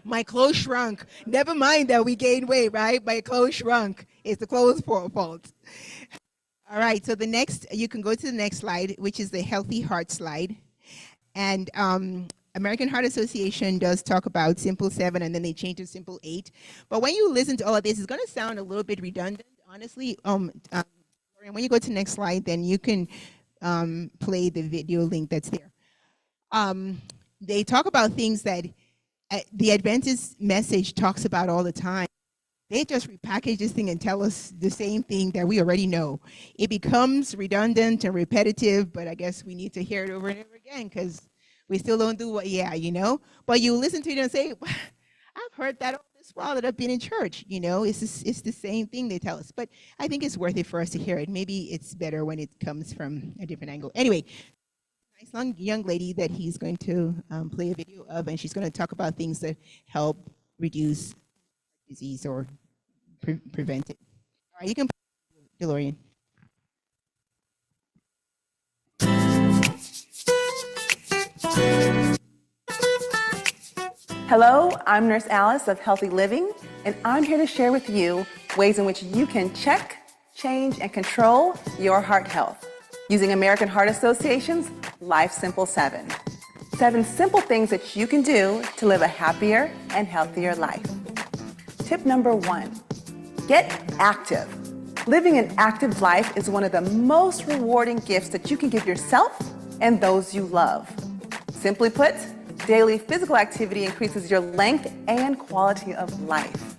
my clothes shrunk. Never mind that we gained weight, right? My clothes shrunk. It's the clothes' fault. All right, so you can go to the next slide, which is the healthy heart slide. And American Heart Association does talk about Simple 7, and then they change to Simple 8. But when you listen to all of this, it's going to sound a little bit redundant, honestly. When you go to the next slide, then you can play the video link that's there. They talk about things that the Adventist message talks about all the time. They just repackage this thing and tell us the same thing that we already know. It becomes redundant and repetitive, but I guess we need to hear it over and over again because we still don't do what, But you listen to it and say, I've heard that all this while that I've been in church. It's the same thing they tell us. But I think it's worth it for us to hear it. Maybe it's better when it comes from a different angle. Anyway. Nice young lady that he's going to play a video of, and she's going to talk about things that help reduce disease or prevent it. All right, you can play DeLorean. Hello, I'm Nurse Alice of Healthy Living, and I'm here to share with you ways in which you can check, change, and control your heart health using American Heart Association's Life Simple 7. 7 simple things that you can do to live a happier and healthier life. Tip number 1, get active. Living an active life is one of the most rewarding gifts that you can give yourself and those you love. Simply put, daily physical activity increases your length and quality of life.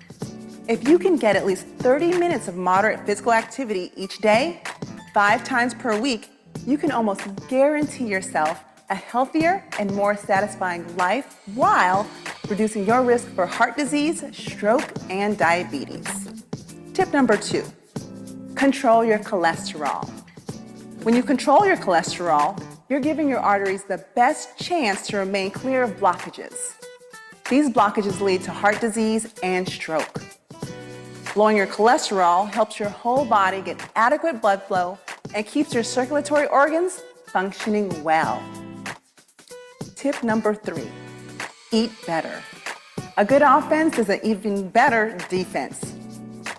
If you can get at least 30 minutes of moderate physical activity each day, 5 times per week, you can almost guarantee yourself a healthier and more satisfying life while reducing your risk for heart disease, stroke, and diabetes. Tip number 2, control your cholesterol. When you control your cholesterol, you're giving your arteries the best chance to remain clear of blockages. These blockages lead to heart disease and stroke. Lowering your cholesterol helps your whole body get adequate blood flow and keeps your circulatory organs functioning well. Tip number 3, eat better. A good offense is an even better defense.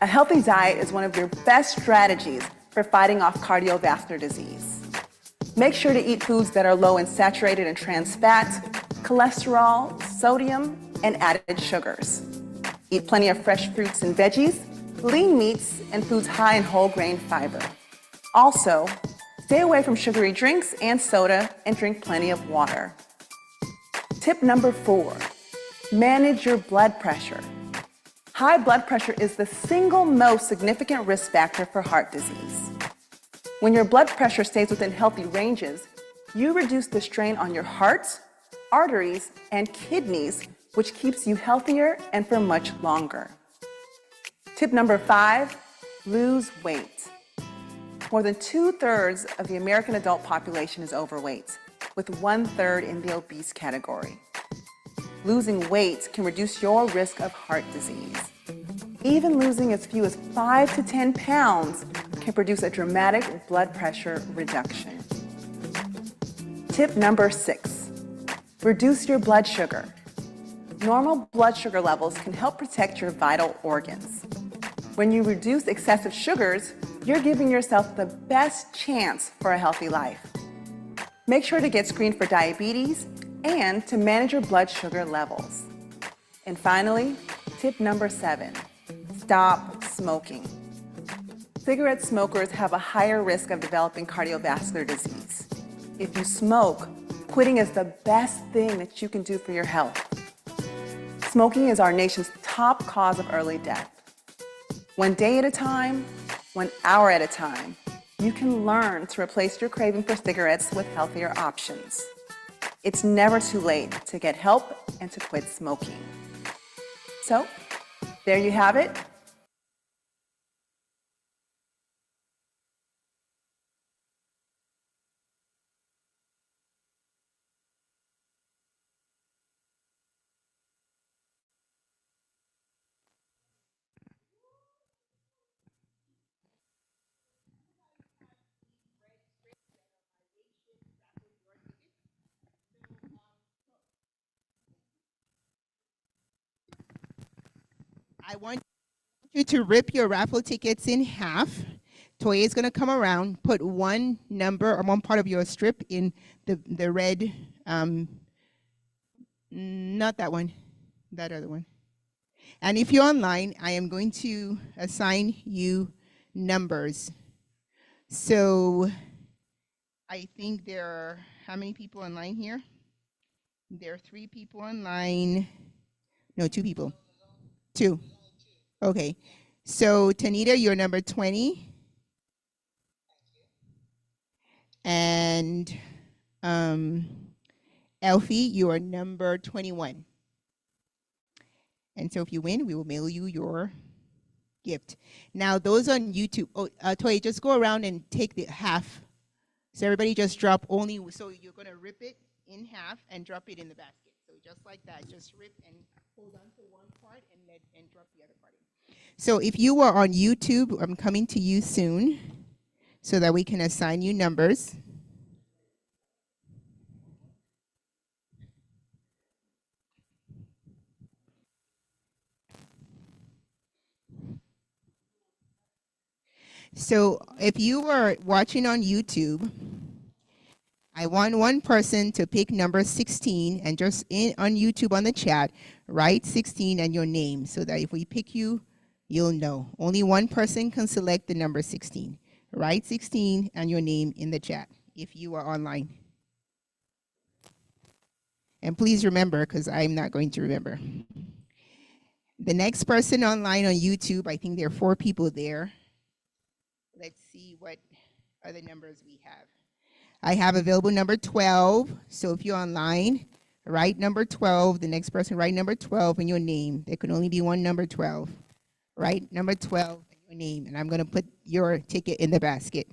A healthy diet is one of your best strategies for fighting off cardiovascular disease. Make sure to eat foods that are low in saturated and trans fats, cholesterol, sodium, and added sugars. Eat plenty of fresh fruits and veggies, lean meats, and foods high in whole grain fiber. Also, stay away from sugary drinks and soda and drink plenty of water. Tip number 4, manage your blood pressure. High blood pressure is the single most significant risk factor for heart disease. When your blood pressure stays within healthy ranges, you reduce the strain on your heart, arteries, and kidneys, which keeps you healthier and for much longer. Tip number 5, lose weight. More than 2/3 of the American adult population is overweight, with 1/3 in the obese category. Losing weight can reduce your risk of heart disease. Even losing as few as 5 to 10 pounds can produce a dramatic blood pressure reduction. Tip number 6, reduce your blood sugar. Normal blood sugar levels can help protect your vital organs. When you reduce excessive sugars, you're giving yourself the best chance for a healthy life. Make sure to get screened for diabetes and to manage your blood sugar levels. And finally, tip number 7, stop smoking. Cigarette smokers have a higher risk of developing cardiovascular disease. If you smoke, quitting is the best thing that you can do for your health. Smoking is our nation's top cause of early death. One day at a time, 1 hour at a time, you can learn to replace your craving for cigarettes with healthier options. It's never too late to get help and to quit smoking. So, there you have it. I want you to rip your raffle tickets in half. Toya is going to come around, put one number or one part of your strip in the red, not that one, that other one. And if you're online, I am going to assign you numbers. So I think there are, how many people online here? There are 3 people online. No, 2 people. 2. Okay. So Tanita, you're number 20. And Elfie, you are number 21. And so if you win, we will mail you your gift. Now, those on YouTube, Toy, just go around and take the half. So everybody just drop only, so you're going to rip it in half and drop it in the basket. So just like that, just rip and hold on to one part and drop the other part in. So if you are on YouTube, I'm coming to you soon so that we can assign you numbers. So if you are watching on YouTube, I want one person to pick number 16 and just on YouTube on the chat, write 16 and your name so that if we pick you, you'll know. Only one person can select the number 16. Write 16 and your name in the chat if you are online. And please remember, because I'm not going to remember. The next person online on YouTube, I think there are 4 people there. Let's see what other numbers we have. I have available number 12. So if you're online, write number 12. The next person write number 12 and your name. There can only be one number 12. Write number 12 and your name. And I'm going to put your ticket in the basket.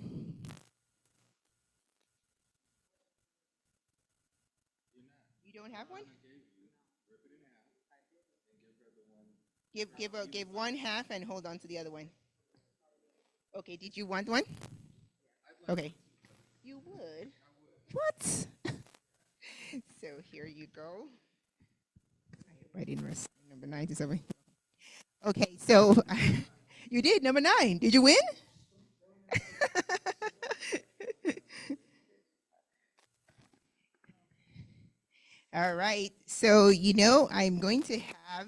You don't have one? Give one half and hold on to the other one. Okay, did you want one? Okay. You would? What? So here you go. I hope I didn't rest number 97. Okay, so you did number 9. Did you win? All right. So, I'm going to have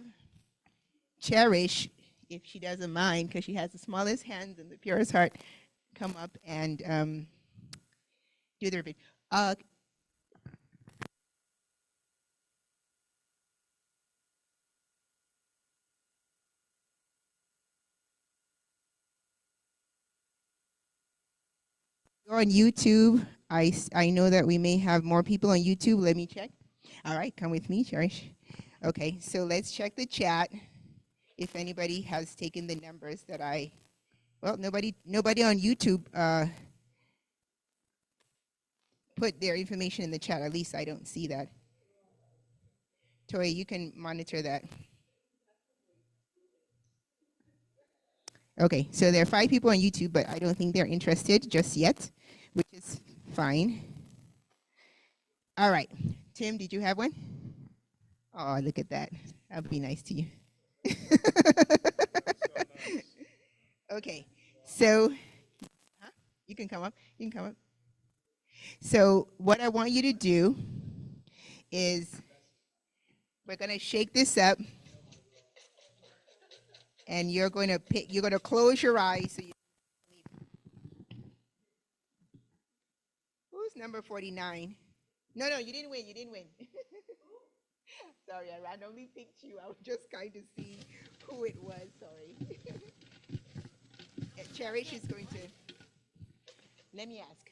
Cherish, if she doesn't mind, because she has the smallest hands and the purest heart, come up and do the repeat. You're on YouTube. I know that we may have more people on YouTube. Let me check. All right, come with me, Cherish. Okay, so let's check the chat. If anybody has taken the numbers that nobody on YouTube put their information in the chat. At least I don't see that. Toy, you can monitor that. Okay, so there are 5 people on YouTube, but I don't think they're interested just yet, which is fine. All right, Tim, did you have one? Oh, look at that. I'll be nice to you. Okay, so you can come up. You can come up. So what I want you to do is we're going to shake this up, and you're going to close your eyes. So who's number 49? No, you didn't win. You didn't win. Sorry, I randomly picked you. I was just trying to see who it was. Sorry. Cherish is going to. Let me ask.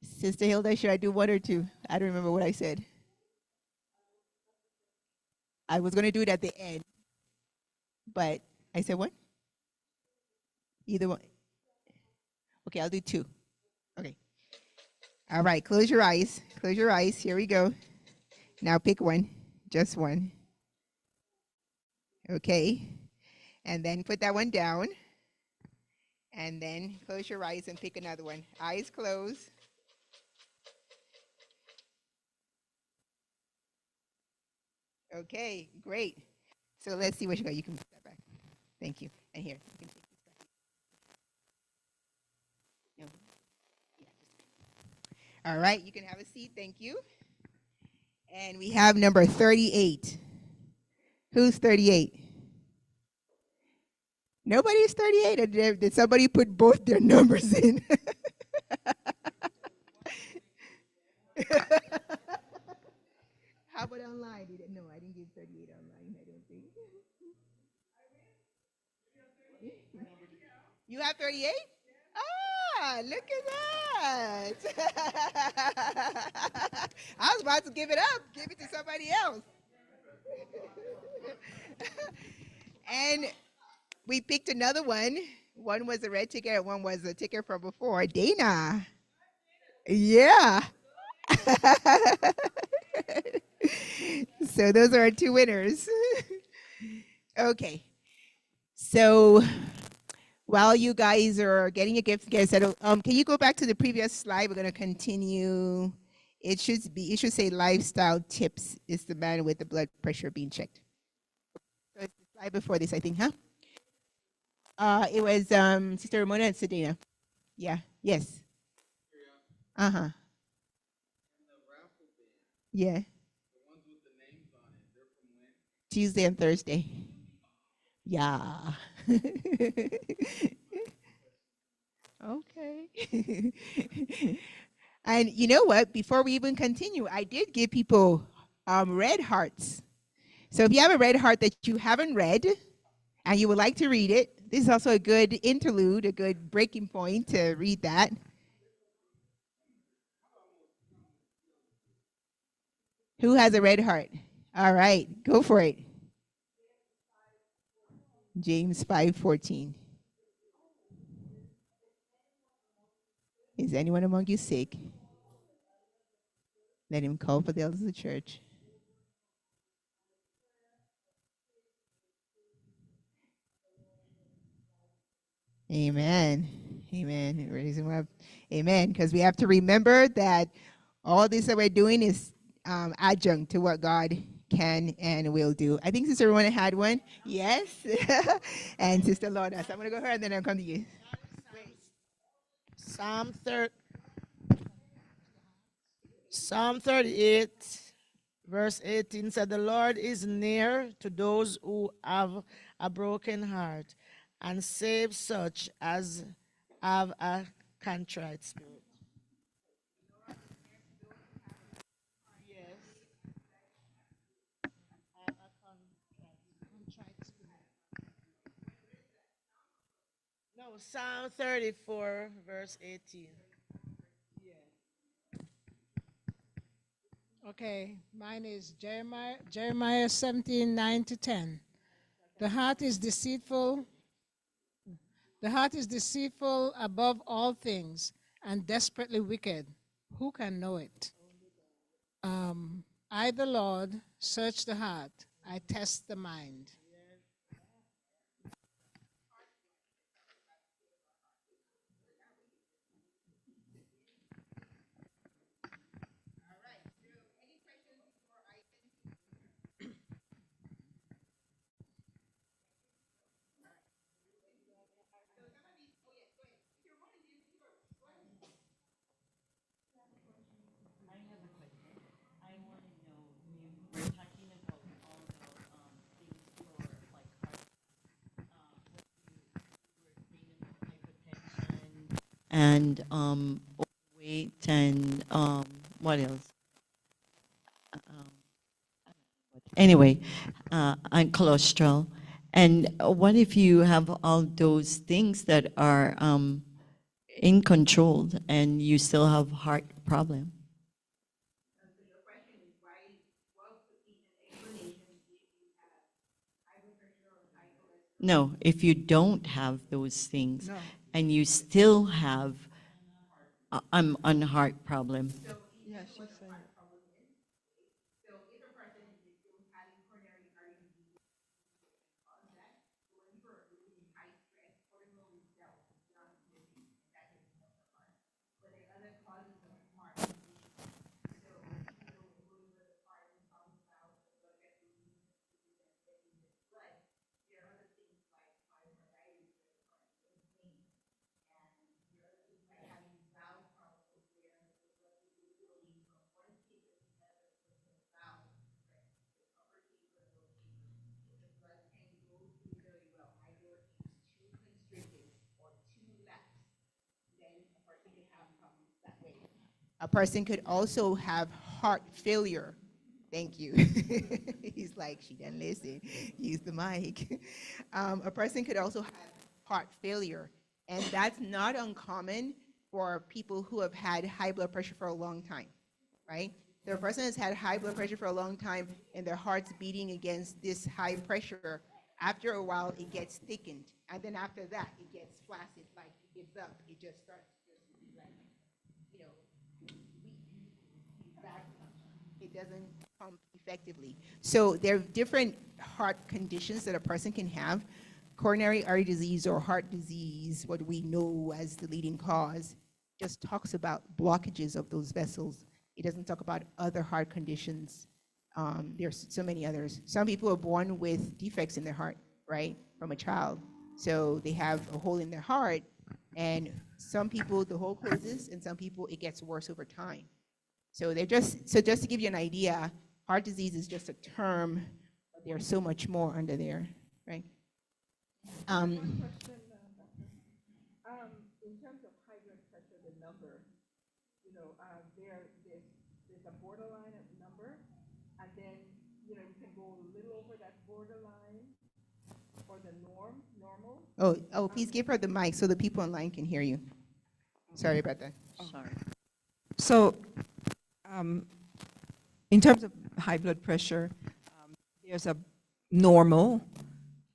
Sister Hilda, should I do 1 or 2? I don't remember what I said. I was going to do it at the end. But I said what? Either one. Okay, I'll do 2. Okay. All right, close your eyes. Close your eyes. Here we go. Now pick one. Just one. Okay. And then put that one down. And then close your eyes and pick another one. Eyes closed. Okay, great. So let's see what you got. You can put that back. Thank you. And here, you can take this back. No. Yeah. All right, you can have a seat. Thank you. And we have number 38. Who's 38? Nobody's 38? Or did somebody put both their numbers in? How about online? No, I didn't give 38 online, I don't think. You have 38? Ah, look at that. I was about to give it up, give it to somebody else. And we picked another one. One was a red ticket and one was a ticket from before. Dana. Yeah. So those are our 2 winners. Okay. So while you guys are getting your gifts, can you go back to the previous slide? We're going to continue. It should say lifestyle tips is the man with the blood pressure being checked. So it's the slide before this, I think, huh? It was Sister Ramona and Sedena. Yeah. Yes. Uh-huh. Yeah. The ones with the names on it, they're from when? Tuesday and Thursday. Yeah. Okay. And you know what? Before we even continue, I did give people red hearts. So if you have a red heart that you haven't read and you would like to read it, this is also a good interlude, a good breaking point to read that. Who has a red heart? All right, go for it. James 5:14. Is anyone among you sick? Let him call for the elders of the church. Amen. Amen. Raise him up. Amen. Because we have to remember that all this that we're doing is adjunct to what God can and will do. I think Sister Rowena had one. Yes. And Sister Lorna. So I'm going to go her and then I'll come to you. Psalm 38, verse 18 said, "The Lord is near to those who have a broken heart and save such as have a contrite spirit." Yes. Have a contrite spirit. No, Psalm 34, verse 18. Okay, mine is Jeremiah 17:9-10. The heart is deceitful. The heart is deceitful above all things and desperately wicked. Who can know it? I, the Lord, search the heart. I test the mind. And overweight and what else? Anyway, and cholesterol. And what if you have all those things that are in control and you still have heart problem? No, if you don't have those things No. and you still have a heart problem. Yes, she said. A person could also have heart failure. Thank you. He's like, she doesn't listen. Use the mic. A person could also have heart failure, and that's not uncommon for people who have had high blood pressure for a long time, right? The person has had high blood pressure for a long time, and their heart's beating against this high pressure. After a while, it gets thickened, and then after that, it gets flaccid, like it gives up. It just starts just like, you know, it doesn't pump effectively. So there are different heart conditions that a person can have. Coronary artery disease or heart disease, what we know as the leading cause, just talks about blockages of those vessels. It doesn't talk about other heart conditions. There's so many others. Some people are born with defects in their heart, right, from a child. So they have a hole in their heart, and some people the hole closes, and some people it gets worse over time. So just to give you an idea, heart disease is just a term. There's so much more under there, right? In terms of high blood pressure, the number, there's a borderline number, and then, you can go a little over that borderline or the normal. Oh, please give her the mic so the people online can hear you. Sorry about that. Sorry. So, in terms of high blood pressure, there's a normal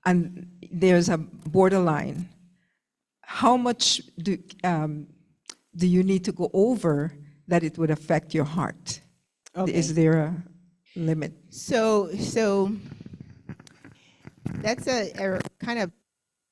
and there's a borderline. How much do you need to go over that it would affect your heart? Okay. Is there a limit? So that's a kind of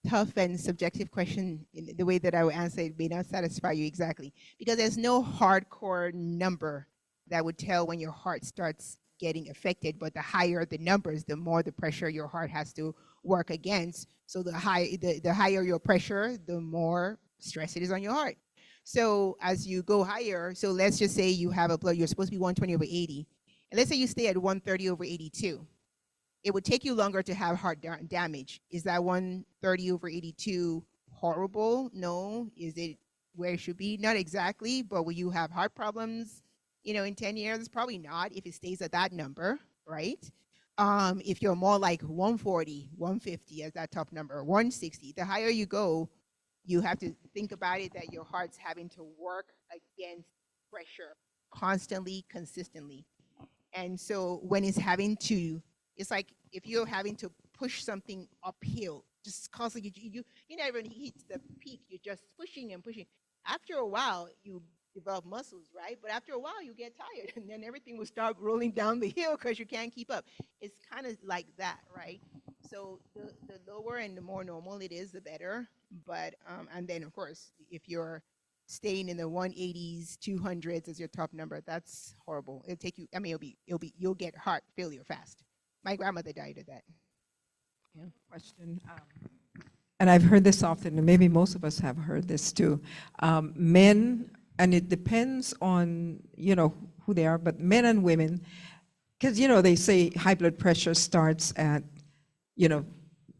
tough and subjective question. In the way that I would answer it may not satisfy you exactly, because there's no hardcore number that would tell when your heart starts getting affected. But the higher the numbers, the more the pressure your heart has to work against. So the higher your pressure, the more stress it is on your heart. So as you go higher, so let's just say you have a blood, you're supposed to be 120/80, and let's say you stay at 130/82. It would take you longer to have heart damage. Is that 130/82 horrible? No. Is it where it should be? Not exactly, but will you have heart problems, in 10 years? Probably not if it stays at that number, right? If you're more like 140, 150 as that top number, 160, the higher you go, you have to think about it that your heart's having to work against pressure constantly, consistently. And so when it's it's like if you're having to push something uphill, just constantly, you never hit the peak, you're just pushing and pushing. After a while, you develop muscles, right? But after a while, you get tired, and then everything will start rolling down the hill because you can't keep up. It's kind of like that, right? So the lower and the more normal it is, the better. But and then of course, if you're staying in the 180s, 200s as your top number, that's horrible. It'll take you. I mean, you'll get heart failure fast. My grandmother died of that. Yeah. Question. And I've heard this often, and maybe most of us have heard this too. Men, and it depends on who they are, but men and women, because they say high blood pressure starts at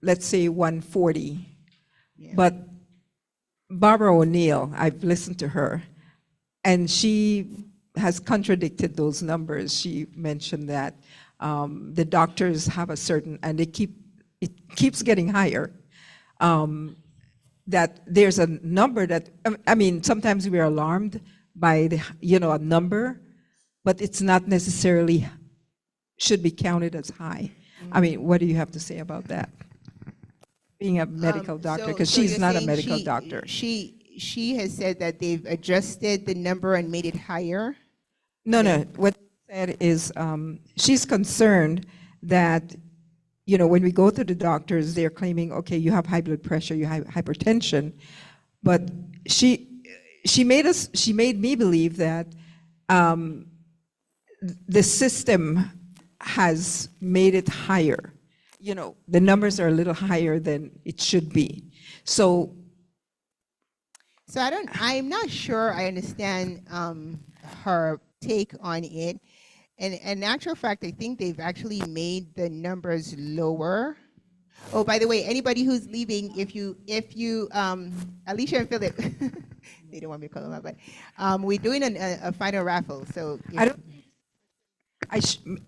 let's say 140, Yeah. but Barbara O'Neill, I've listened to her, and she has contradicted those numbers. She mentioned that the doctors have a certain, and it keeps getting higher. That there's a number that, I mean, sometimes we're alarmed by a number, but it's not necessarily should be counted as high. I mean, what do you have to say about that? Being a medical doctor, because so she's you're not a saying medical doctor. She has said that they've adjusted the number and made it higher. No, what she said is she's concerned that when we go to the doctors, they're claiming, okay, you have high blood pressure, you have hypertension, but she made me believe that the system has made it higher. The numbers are a little higher than it should be. So I'm not sure I understand her take on it. And in actual fact, I think they've actually made the numbers lower. Oh, by the way, anybody who's leaving, if you Alicia and Philip, they don't want me to call them out, but we're doing a final raffle. So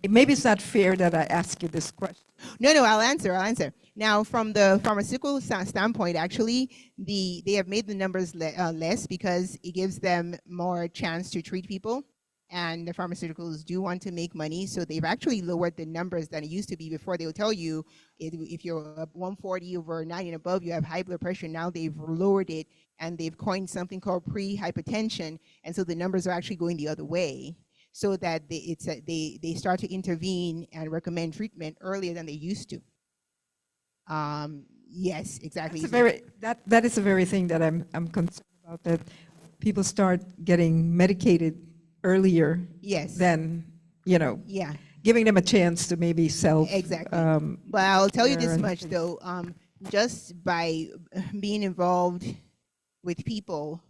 maybe it's not fair that I ask you this question. No, I'll answer. Now, from the pharmaceutical standpoint, actually, they have made the numbers less because it gives them more chance to treat people. And the pharmaceuticals do want to make money, so they've actually lowered the numbers than it used to be. Before, they would tell you if you're 140/90 and above, you have high blood pressure. Now they've lowered it, and they've coined something called pre-hypertension, and so the numbers are actually going the other way, so that they start to intervene and recommend treatment earlier than they used to. Yes, exactly. That is the very thing that I'm concerned about, that people start getting medicated earlier. Yes. Than Yeah. giving them a chance to maybe self. Exactly. But I'll tell you this much though, just by being involved with people,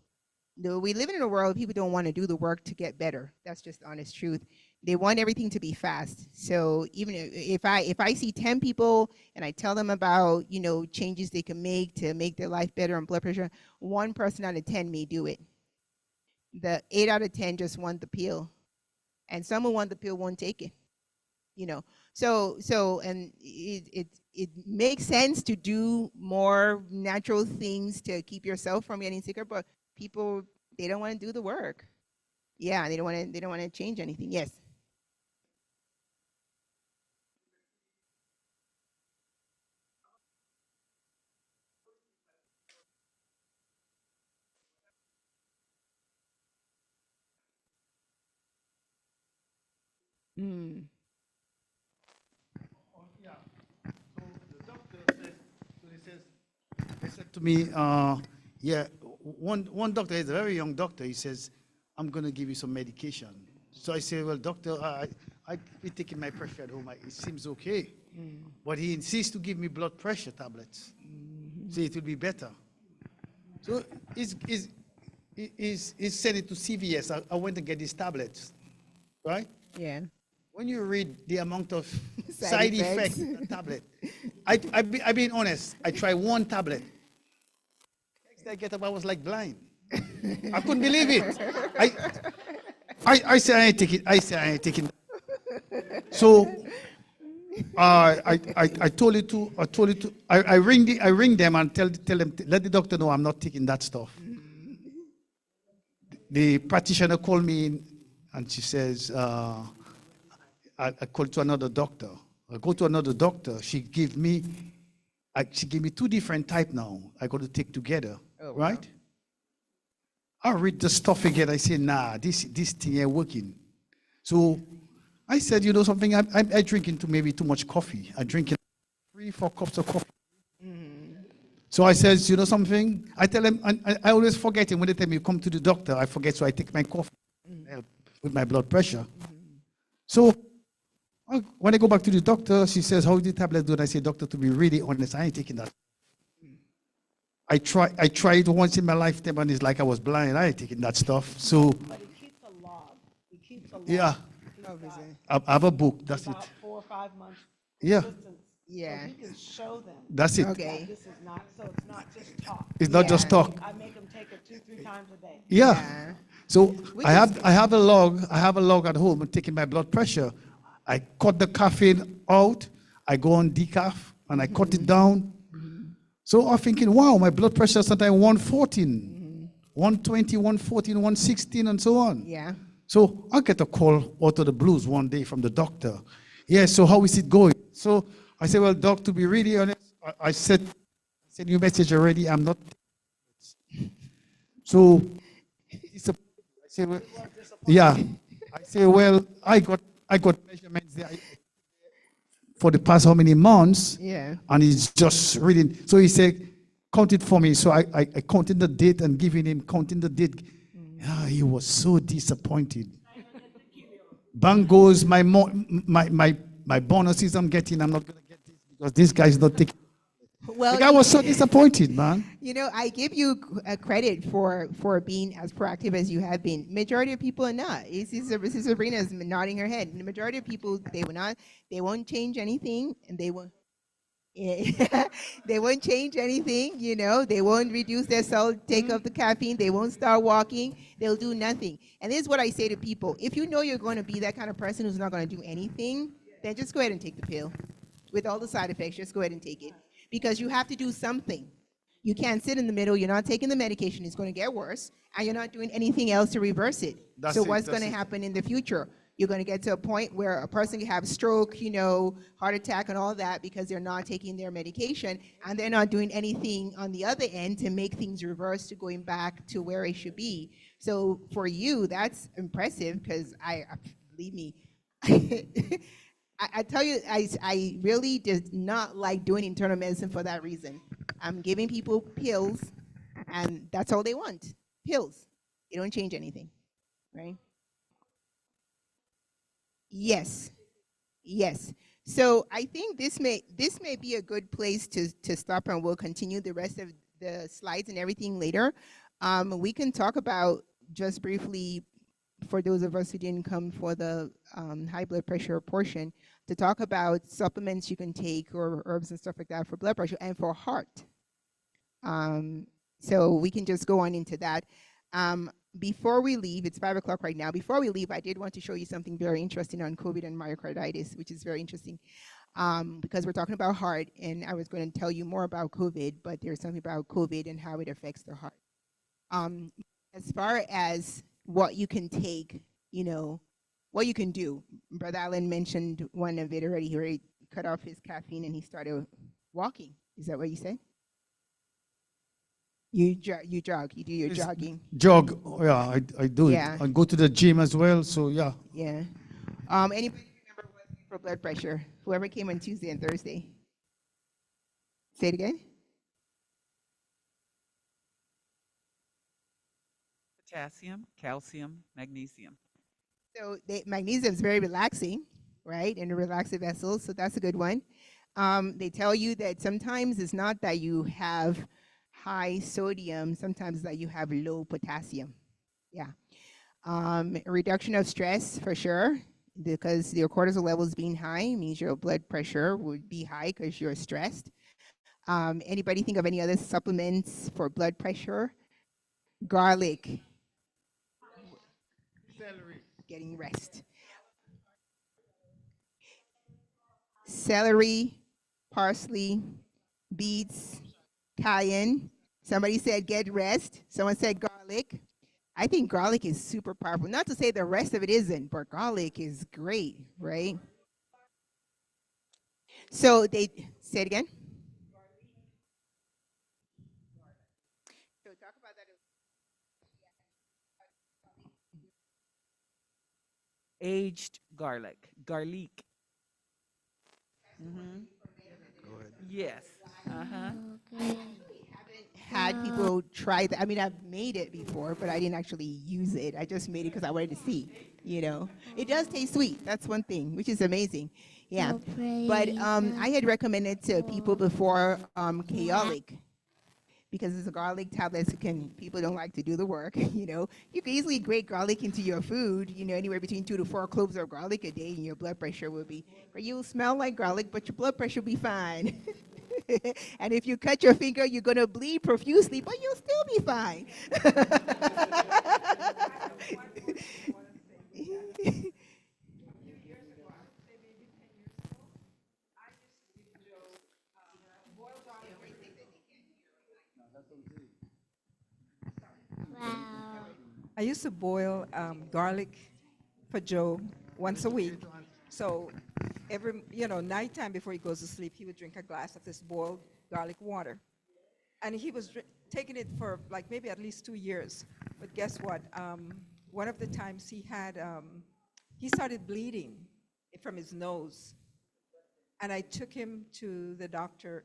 we live in a world people don't want to do the work to get better. That's just honest truth. They want everything to be fast. So even if I see 10 people and I tell them about changes they can make to make their life better on blood pressure, 1 person out of 10 may do it. The 8 out of 10 just want the pill, and some who want the pill won't take it. So and it makes sense to do more natural things to keep yourself from getting sicker, but people, they don't want to do the work. Yeah, they don't want to change anything. Yes. Mm. They said to me, yeah, one doctor is a very young doctor. He says, I'm going to give you some medication. So I say, well, doctor, I've been taking my pressure at home. It seems okay. But he insists to give me blood pressure tablets. So it will be better. So he's sent it to CVS. I went to get these tablets, right? Yeah. When you read the amount of Side side effects. effects of the tablet, I've been honest. I tried one tablet. Next day I get up, I was like blind. I couldn't believe it. I said I ain't taking. I said I ain't taking. So I told it to. I ring them and tell them, let the doctor know I'm not taking that stuff. The practitioner called me in and she says, I called to another doctor. I go to another doctor. She gave me 2 different type now. I got to take together, right? I read the stuff again. I say, nah, this thing ain't working. So I said, you know something? I drink into maybe too much coffee. I drink 3-4 cups of coffee. So I says, you know something? I tell them, I always forget it. When they tell me come to the doctor, I forget, so I take my coffee help with my blood pressure. So when I go back to the doctor, she says, how is the tablet doing? I say, doctor, to be really honest, I ain't taking that. I tried once in my lifetime, and it's like I was blind. I ain't taking that stuff. So, But it keeps a log. It keeps a log. yeah, I have a book. That's it. About 4 or 5 months. Yeah. Persistence. Yeah. So you can show them. That's it. Okay. This is not, so it's not just talk. It's not just Yeah. talk. I make them take it 2-3 times a day. Yeah. So I have a log. I have a log at home. I'm taking my blood pressure. I cut the caffeine out. I go on decaf and I cut it down. So I'm thinking, wow, my blood pressure is sometimes 114, 120, 114, 116, and so on. Yeah. So I get a call out of the blues one day from the doctor. Yeah, so how is it going? So I said, well, doc, to be really honest, I sent you a message already. I'm not. So I say, well, yeah. I say, well, I got measurements there for the past how many months. Yeah. And he's just reading. So he said, count it for me. So I counted the date and giving him counting the date. He was so disappointed. Bang goes my bonuses I'm getting. I'm not going to get this because this guy's not taking. Well, The guy was so disappointed, man. you know, I give you credit for being as proactive as you have been. Majority of people are not. Sister Sabrina is nodding her head. The majority of people, they will not. They won't change anything, and they won't. They won't change anything. You know, they won't reduce their take up the caffeine. They won't start walking. They'll do nothing. And this is what I say to people: if you know you're going to be that kind of person who's not going to do anything, then just go ahead and take the pill. With all the side effects, just go ahead and take it. Because you have to do something. You can't sit in the middle. You're not taking the medication. It's going to get worse. And you're not doing anything else to reverse it. So what's going to happen in the future? You're going to get to a point where a person can have stroke, you know, heart attack and all that because they're not taking their medication and they're not doing anything on the other end to make things reverse to going back to where it should be. So for you, that's impressive because believe me, I tell you, I really did not like doing internal medicine for that reason. I'm giving people pills, and that's all they want, pills. They don't change anything, right? Yes, yes. So I think this may be a good place to stop, and we'll continue the rest of the slides and everything later. We can talk about just briefly, for those of us who didn't come for the high blood pressure portion, to talk about supplements you can take or herbs and stuff like that for blood pressure and for heart. So we can just go on into that. Before we leave, it's 5 o'clock right now. Before we leave, I did want to show you something very interesting on COVID and myocarditis, which is very interesting because we're talking about heart, and I was going to tell you more about COVID, but there's something about COVID and how it affects the heart. As far as what you can take, you know, what you can do. Brother Allen mentioned one of it already. He already cut off his caffeine and he started walking. Is that what you said? You jog, you do your jogging. Jog, yeah, I do Yeah. it. I go to the gym as well, so yeah. Yeah. Anybody for blood pressure? Whoever came on Tuesday and Thursday. Say it again. Potassium, calcium, magnesium. So magnesium is very relaxing, right? And it relaxes the vessels, so that's a good one. They tell you that sometimes it's not that you have high sodium, sometimes that you have low potassium. Yeah. A reduction of stress for sure, because your cortisol levels being high means your blood pressure would be high because you're stressed. Anybody think of any other supplements for blood pressure? Garlic. Celery. Getting rest. Celery, parsley, beets, cayenne. Somebody said get rest. Someone said garlic. I think garlic is super powerful. Not to say the rest of it isn't, but garlic is great, right? So they say it again. So talk about that. Aged garlic. Mm-hmm. Yes. Uh-huh. Had people try that. I mean, I've made it before, but I didn't actually use it. I just made it because I wanted to see, you know. It does taste sweet. That's one thing, which is amazing. Yeah. But I had recommended to people before Kaolic, because it's a garlic tablet, so people don't like to do the work, you know. You can easily grate garlic into your food, you know, anywhere between 2 to 4 cloves of garlic a day, and your blood pressure will be, or you'll smell like garlic, but your blood pressure will be fine. And if you cut your finger, you're going to bleed profusely, but you'll still be fine. I used to boil garlic for Joe once a week. So every, nighttime before he goes to sleep, he would drink a glass of this boiled garlic water. And he was taking it for like maybe at least 2 years. But guess what? One of the times he started bleeding from his nose. And I took him to the doctor,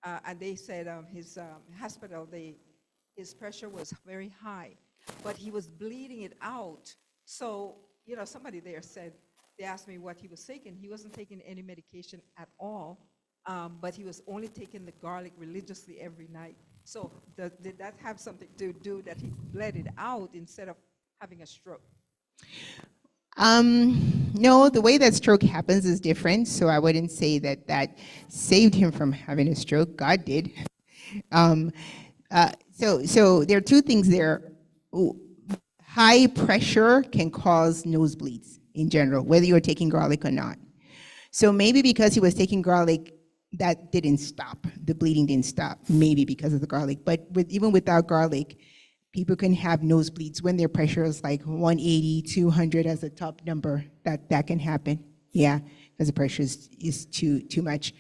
and they said his hospital, his pressure was very high, but he was bleeding it out. So, somebody there said, they asked me what he was taking. He wasn't taking any medication at all, but he was only taking the garlic religiously every night. So did that have something to do that he bled it out instead of having a stroke? No, the way that stroke happens is different. So I wouldn't say that saved him from having a stroke. God did. So there are two things there. High pressure can cause nosebleeds in general, whether you're taking garlic or not. So maybe because he was taking garlic, that didn't stop. The bleeding didn't stop, maybe because of the garlic. But even without garlic, people can have nosebleeds when their pressure is like 180, 200 as a top number. That can happen, yeah, because the pressure is too much.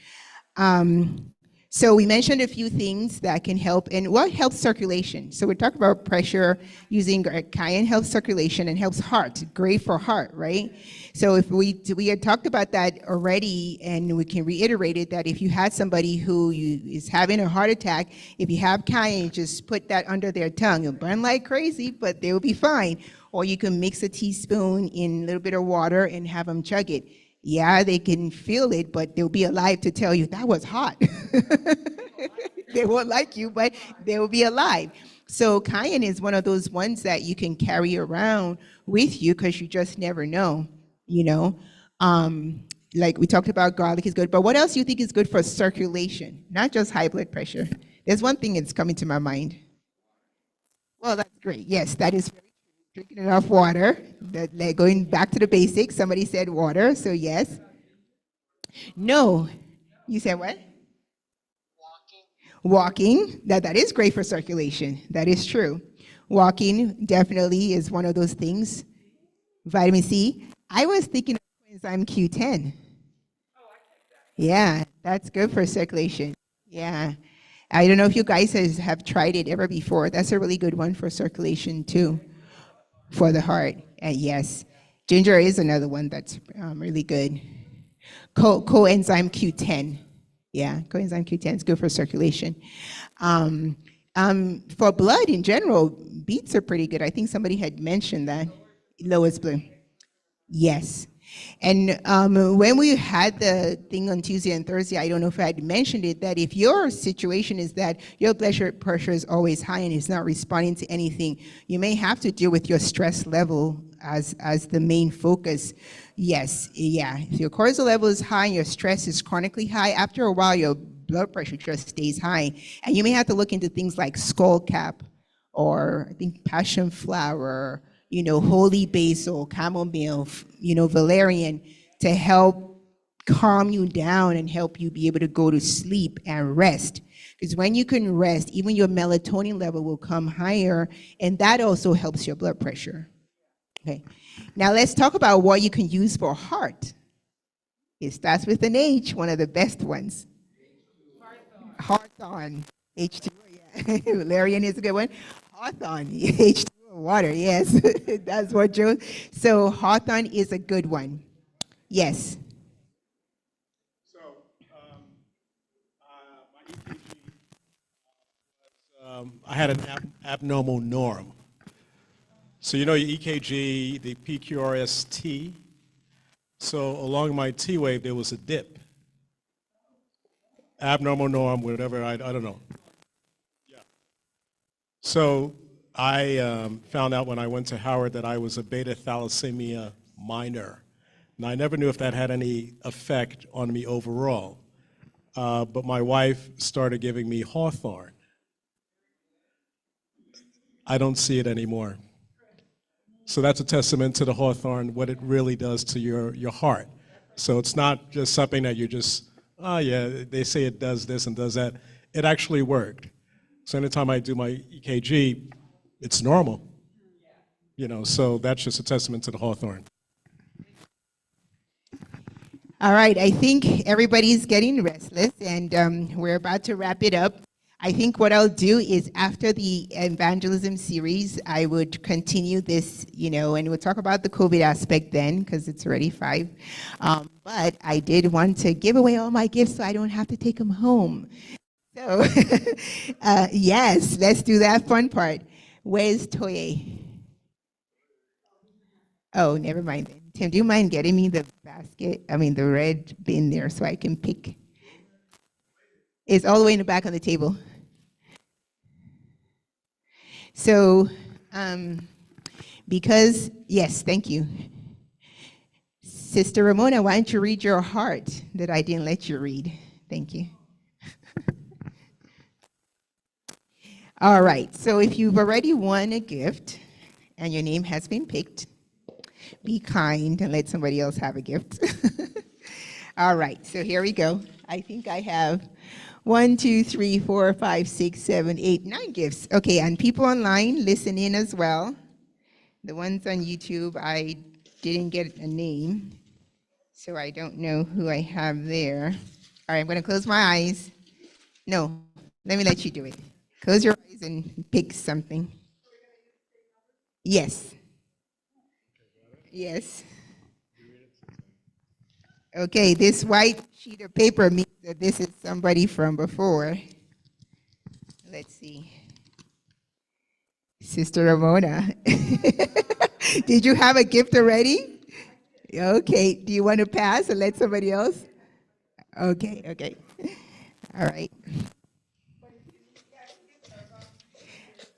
So we mentioned a few things that can help, and what helps circulation? So we talked about pressure, using cayenne helps circulation and helps heart, great for heart, right? So if we had talked about that already, and we can reiterate it, that if you had somebody who is having a heart attack, if you have cayenne, just put that under their tongue. It'll burn like crazy, but they will be fine. Or you can mix a teaspoon in a little bit of water and have them chug it. Yeah, they can feel it, but they'll be alive to tell you that was hot. They won't like you, but they will be alive. So cayenne is one of those ones that you can carry around with you because you just never know, Like we talked about, garlic is good, but what else do you think is good for circulation? Not just high blood pressure. There's one thing that's coming to my mind. Well, that's great. Yes, that is very true. Drinking enough water. Like going back to the basics, somebody said water, so yes. No. You said what? Walking. That is great for circulation. That is true. Walking definitely is one of those things. Vitamin C. I was thinking of coenzyme Q10. Yeah, that's good for circulation. Yeah. I don't know if you guys have tried it ever before. That's a really good one for circulation too, for the heart. And yes, ginger is another one that's really good. Coenzyme Q10. Yeah, coenzyme Q10 is good for circulation. For blood in general, beets are pretty good. I think somebody had mentioned that. Lowest blood. Yes. And when we had the thing on Tuesday and Thursday, I don't know if I had mentioned it, that if your situation is that your blood pressure is always high and it's not responding to anything, you may have to deal with your stress level as the main focus. Yes, yeah. If your cortisol level is high and your stress is chronically high, after a while your blood pressure just stays high. And you may have to look into things like skullcap, or I think passion flower, holy basil, chamomile, valerian, to help calm you down and help you be able to go to sleep and rest. Because when you can rest, even your melatonin level will come higher, and that also helps your blood pressure. Okay. Now let's talk about what you can use for heart. It starts with an H, one of the best ones. Hawthorn, H2O, yeah. Valerian is a good one. Hawthorn, H2O, water, yes. That's what Joe. So Hawthorn is a good one. Yes. So my EKG, I had an abnormal norm. So your EKG, the PQRST. So along my T wave, there was a dip. Abnormal norm, whatever, I don't know. Yeah. So I found out when I went to Howard that I was a beta thalassemia minor. And I never knew if that had any effect on me overall. But my wife started giving me Hawthorn. I don't see it anymore. So that's a testament to the Hawthorn, what it really does to your heart. So it's not just something that you just, oh yeah, they say it does this and does that. It actually worked. So anytime I do my EKG, it's normal. So that's just a testament to the Hawthorn. All right, I think everybody's getting restless, and we're about to wrap it up. I think what I'll do is after the evangelism series, I would continue this, and we'll talk about the COVID aspect then, because it's already 5. But I did want to give away all my gifts so I don't have to take them home. So, yes, let's do that fun part. Where's Toye? Oh, never mind then. Tim, do you mind getting me the the red bin there so I can pick? It's all the way in the back on the table. So, yes, thank you. Sister Ramona, why don't you read your heart that I didn't let you read? Thank you. All right, so if you've already won a gift and your name has been picked, be kind and let somebody else have a gift. All right, so here we go. I think I have 1, 2, 3, 4, 5, 6, 7, 8, 9 gifts. Okay, and people online, listen in as well. The ones on YouTube, I didn't get a name, so I don't know who I have there. All right, I'm going to close my eyes. No, let me let you do it. Close your eyes and pick something. Yes. Yes. Okay, this white sheet of paper means that this is somebody from before. Let's see. Sister Ramona. Did you have a gift already? Okay, do you want to pass and let somebody else? Okay. All right.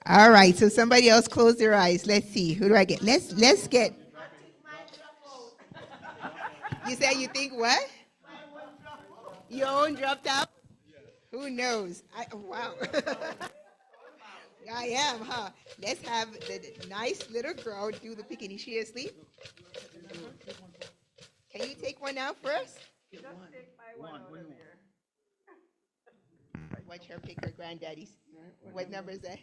All right, so somebody else close their eyes. Let's see, who do I get? Let's get. You said you think what? Your own dropped out? Who knows? Wow. I am, huh? Let's have the nice little girl do the picking. Is she asleep? Can you take one out first? Just take my one out of there. Watch her pick her granddaddy's. What number is that?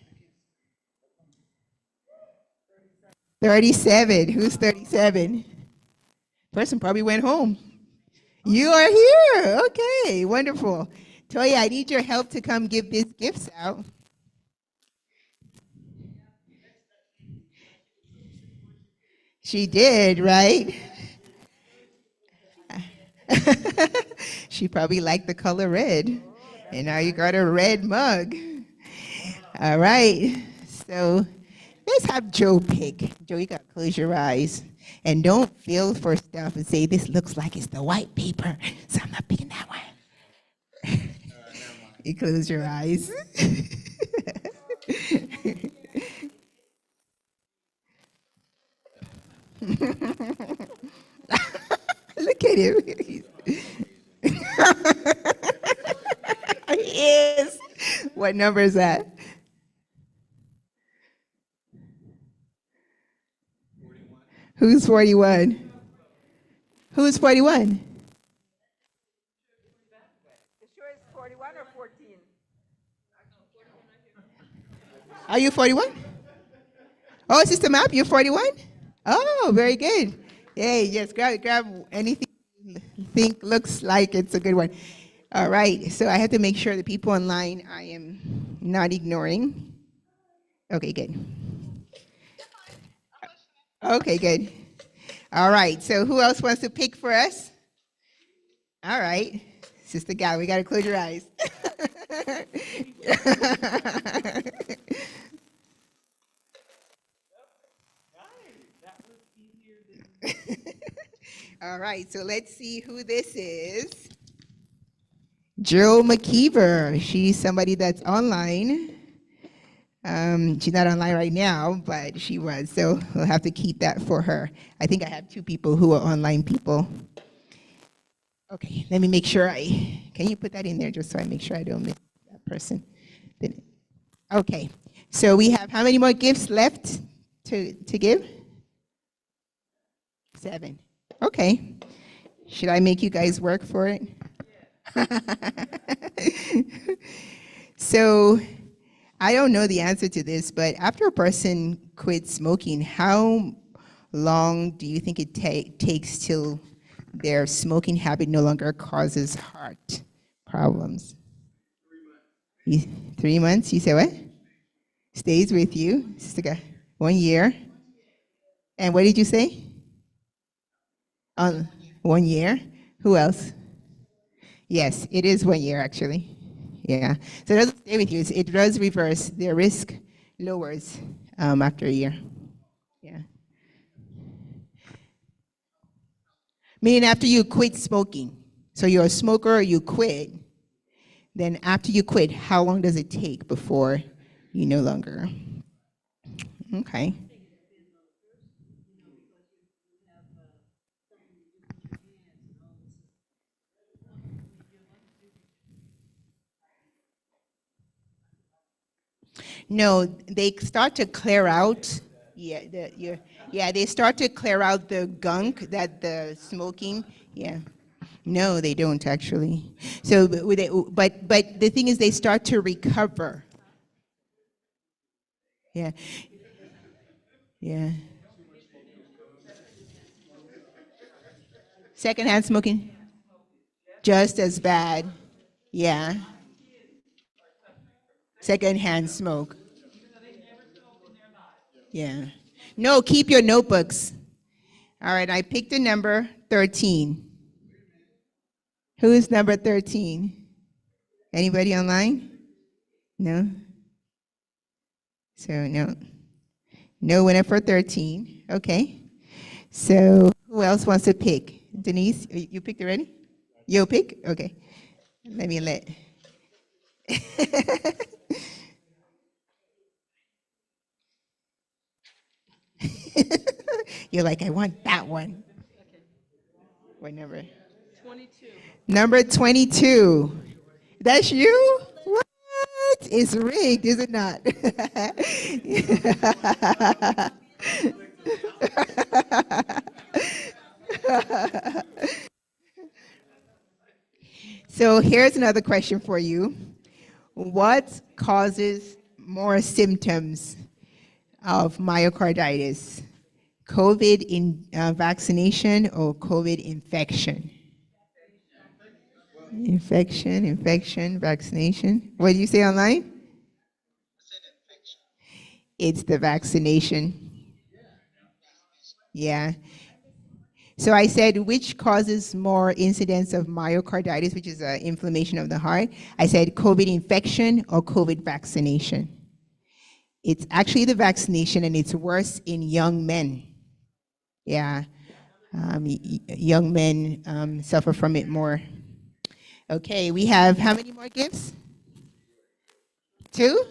37. Who's 37? Person probably went home. You are here. Okay, wonderful. Toya, I need your help to come give these gifts out. She did, right? She probably liked the color red. And now you got a red mug. All right. So let's have Joe pick. Joe, you got to close your eyes. And don't feel for stuff and say, this looks like it's the white paper, so I'm not picking that one. You close your eyes. Look at him. He is. What number is that? 41. Who's 41? Who's 41? You sure it's 41 or 14? Are you 41? Oh, Sister Map, you're 41? Oh, very good. Hey, just grab anything you think looks like it's a good one. All right, so I have to make sure the people online I am not ignoring. Okay, good. Okay, good. All right, so who else wants to pick for us? All right, Sister Gal, we got to close your eyes. All right, so let's see who this is. Jill McKeever. She's somebody that's online. She's not online right now, but she was, so we'll have to keep that for her. I think I have two people who are online people. Okay, let me make sure can you put that in there just so I make sure I don't miss that person? Okay, so we have how many more gifts left to give? 7. Okay. Should I make you guys work for it? So I don't know the answer to this, but after a person quits smoking, how long do you think it takes till their smoking habit no longer causes heart problems? 3 months. 3 months? You say what? Stays with you? 1 year. And what did you say? 1 year. Who else? Yes, it is 1 year actually. Yeah. So it doesn't stay with you. It does reverse. The risk lowers after a year. Yeah. Meaning after you quit smoking. So you're a smoker or you quit. Then after you quit, how long does it take before you no longer? Okay. No, they start to clear out. Yeah, they start to clear out the gunk that the smoking. Yeah. No, they don't actually. So, but the thing is, they start to recover. Yeah. Yeah. Secondhand smoking, just as bad. Yeah. Secondhand smoke. Yeah. No, keep your notebooks. All right, I picked a number 13. Who is number 13? Anybody online? No? So no. No winner for 13. Okay. So who else wants to pick? Denise, you picked already? You'll pick? Okay. Let me let. You're like, I want that one. What number? 22. Number 22. That's you? What? It's rigged, is it not? So here's another question for you. What causes more symptoms of myocarditis? COVID vaccination or COVID infection? Infection, vaccination. What do you say online? It's the vaccination. Yeah. So I said, which causes more incidence of myocarditis, which is inflammation of the heart? I said COVID infection or COVID vaccination. It's actually the vaccination, and it's worse in young men. Yeah, young men suffer from it more. Okay, we have how many more gifts? 2?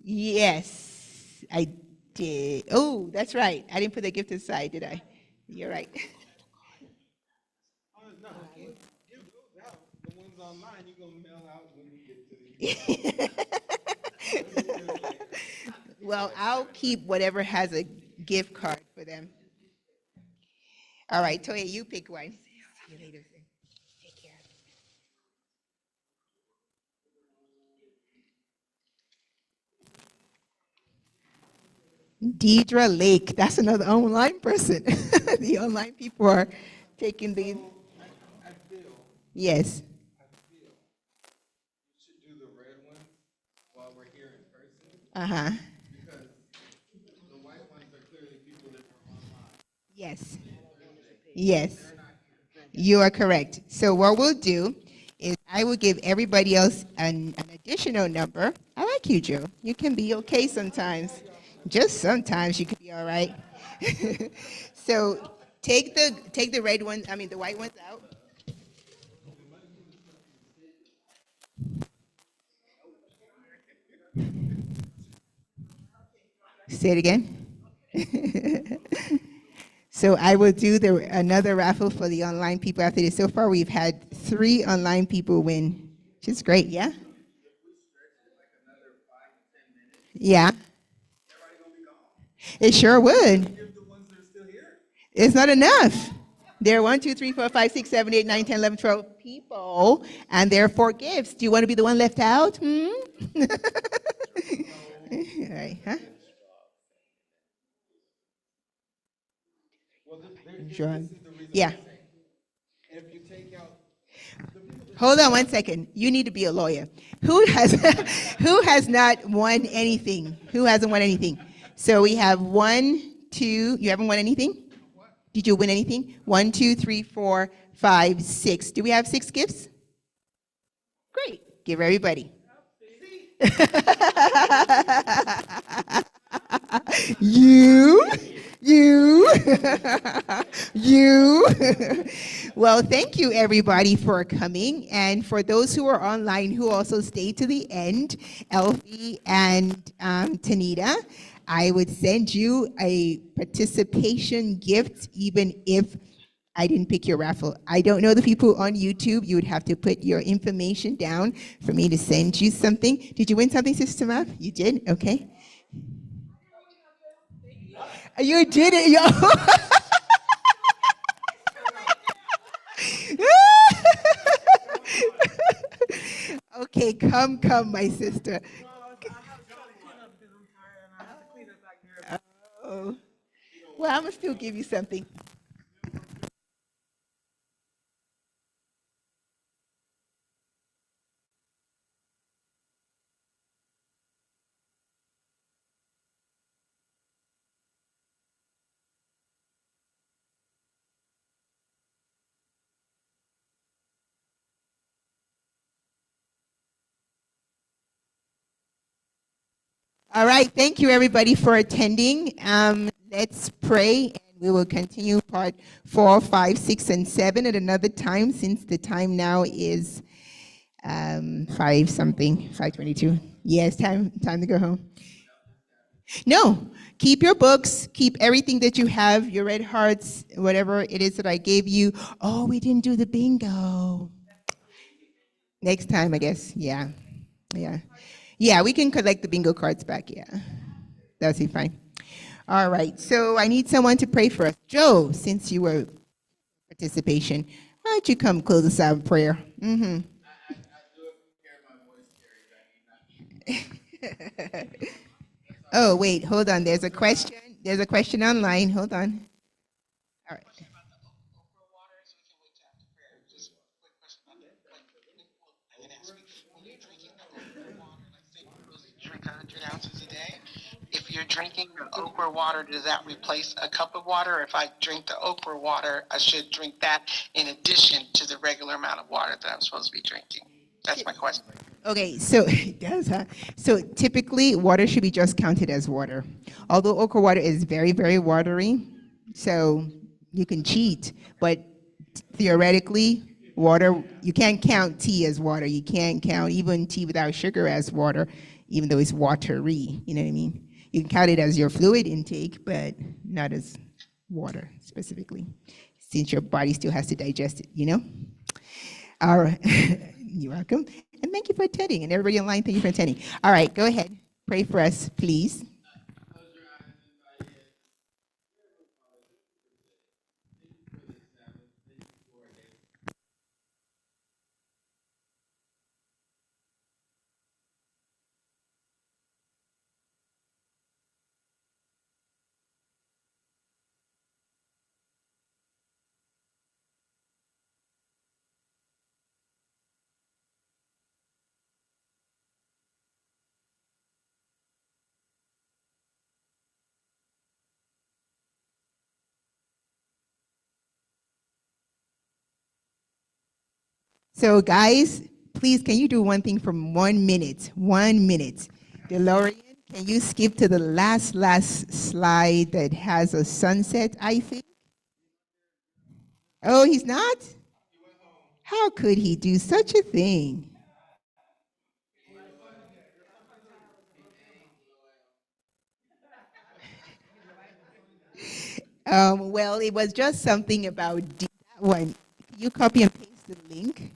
Yes, I did. Oh, that's right. I didn't put the gift aside, did I? You're right. The ones online you're gonna mail out when you get to Well, I'll keep whatever has a gift card for them. All right, Toya, you pick one. See you later. Take care. Deidre Lake, that's another online person. The online people are taking these. I feel Yes. you should do the red ones while we're here in person. Uh-huh. Because the white ones are clearly people that are online. Yes. Yes. You are correct. So what we'll do is I will give everybody else an additional number. I like you, Joe. You can be okay sometimes. Just sometimes you can be all right. So take the red ones, the white ones out. Say it again. So I will do another raffle for the online people after this. So far, we've had 3 online people win, which is great, yeah? Yeah. It sure would. It's not enough. There are 1, 2, 3, 4, 5, 6, 7, 8, 9, 10, 11, 12 people, and there are 4 gifts. Do you want to be the one left out? All right, huh? Sure. Yeah. If you take out Hold on one second. You need to be a lawyer. Who has who has not won anything? Who hasn't won anything? So we have 1, 2. You haven't won anything? Did you win anything? 1, 2, 3, 4, 5, 6. Do we have 6 gifts? Great. Give everybody. You. You. Well, thank you everybody for coming. And for those who are online who also stayed to the end, Elfie and Tanita, I would send you a participation gift even if I didn't pick your raffle. I don't know the people on YouTube. You would have to put your information down for me to send you something. Did you win something, Sister Mav? You did? Okay. You did it, yo. Okay, come, my sister. Oh. Well, I'm going to still give you something. All right, thank you everybody for attending. Let's pray and we will continue part 4, 5, 6, and 7 at another time since the time now is 5 something, 5:22. Yes, time to go home. No, keep your books, keep everything that you have, your red hearts, whatever it is that I gave you. Oh, we didn't do the bingo. Next time, I guess. Yeah. Yeah, we can collect the bingo cards back. Yeah, that'll be fine. All right, so I need someone to pray for us. Joe, since you were participation, why don't you come close us out in prayer? Mm-hmm. Oh, wait, hold on. There's a question. There's a question online. Hold on. All right. Drink 100 ounces a day. If if you're drinking the okra water, does that replace a cup of water? Or if I drink the okra water, I should drink that in addition to the regular amount of water that I'm supposed to be drinking? That's my question. Okay, so it does, huh? So typically, water should be just counted as water. Although okra water is very, very watery, so you can cheat, but theoretically, water, you can't count tea as water. You can't count even tea without sugar as water, even though it's watery, you know what I mean? You can count it as your fluid intake, but not as water specifically, since your body still has to digest it, you know? All right, you're welcome. And thank you for attending. And everybody online, thank you for attending. All right, go ahead. Pray for us, please. So, guys, please, can you do one thing for 1 minute? 1 minute. DeLorean, can you skip to the last slide that has a sunset, I think? Oh, he's not? How could he do such a thing? Well, it was just something about that one. You copy and paste the link.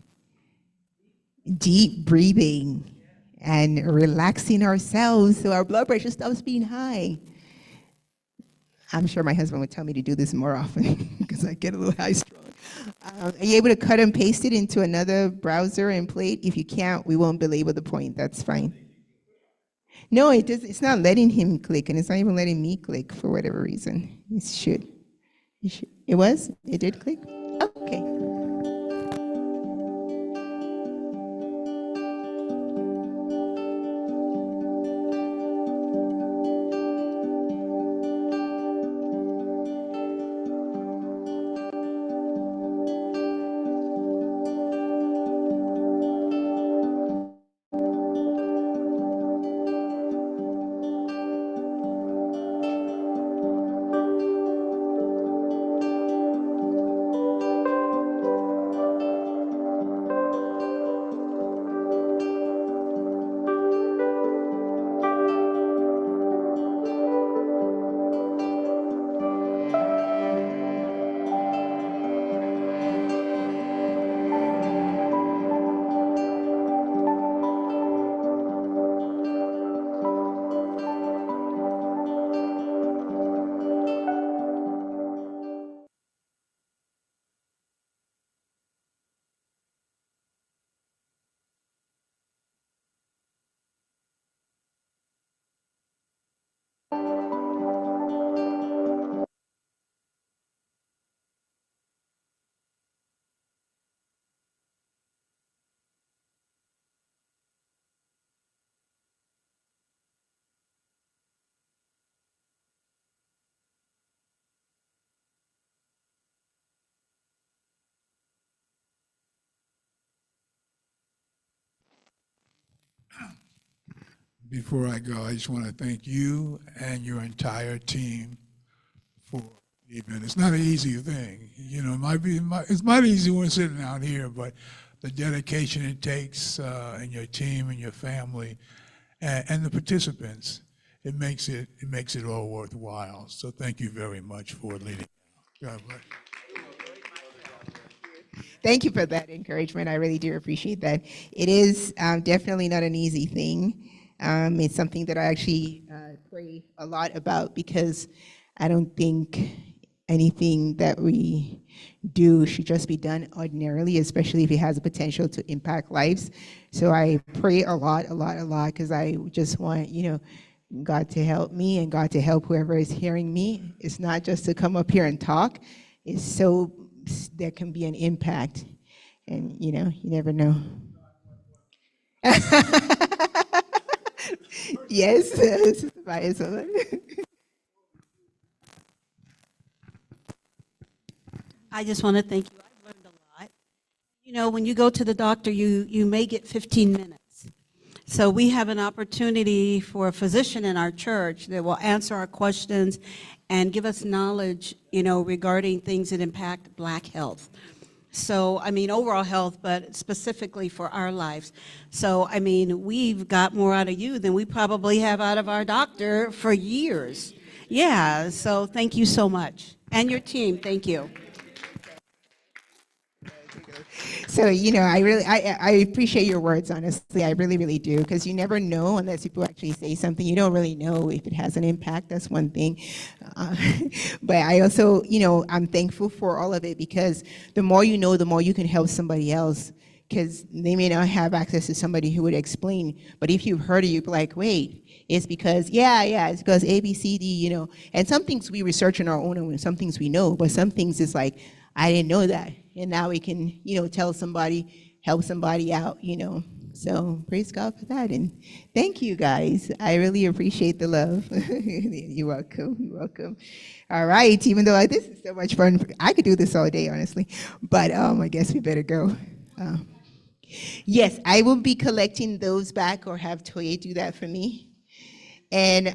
Deep breathing and relaxing ourselves so our blood pressure stops being high. I'm sure my husband would tell me to do this more often because I get a little high strung. Are you able to cut and paste it into another browser and play it? If you can't, we won't belabor the point. That's fine. No, it does. It's not letting him click, and it's not even letting me click for whatever reason. It should. It was? It did click? Okay. Before I go, I just want to thank you and your entire team for the event. It's not an easy thing. You know, it's might easy when sitting out here, but the dedication it takes and your team and your family and the participants, it makes it all worthwhile. So thank you very much for leading. God bless. Thank you for that encouragement. I really do appreciate that. It is definitely not an easy thing. It's something that I actually pray a lot about because I don't think anything that we do should just be done ordinarily, especially if it has the potential to impact lives. So I pray a lot, because I just want, God to help me and God to help whoever is hearing me. It's not just to come up here and talk. It's so there can be an impact. And, you never know. Yes, Sister Marisol. I just want to thank you. I've learned a lot. You know, when you go to the doctor, you may get 15 minutes. So we have an opportunity for a physician in our church that will answer our questions and give us knowledge, you know, regarding things that impact Black health. So, I mean, overall health, but specifically for our lives. So, I mean, we've got more out of you than we probably have out of our doctor for years. Yeah, so thank you so much. And your team, thank you. So, you know, I appreciate your words, honestly. I really, really do, because you never know unless people actually say something. You don't really know if it has an impact. That's one thing. But I also, you know, I'm thankful for all of it, because the more you know, the more you can help somebody else, because they may not have access to somebody who would explain. But if you've heard it, you'd be like, wait, it's because, it's because A, B, C, D, you know. And some things we research on our own, and some things we know, but some things it's like, I didn't know that. And now we can, you know, tell somebody, help somebody out, you know. So praise God for that. And thank you guys. I really appreciate the love. You're welcome. You're welcome. All right. Even though this is so much fun, I could do this all day, honestly. But I guess we better go. Yes, I will be collecting those back, or have Toye do that for me. And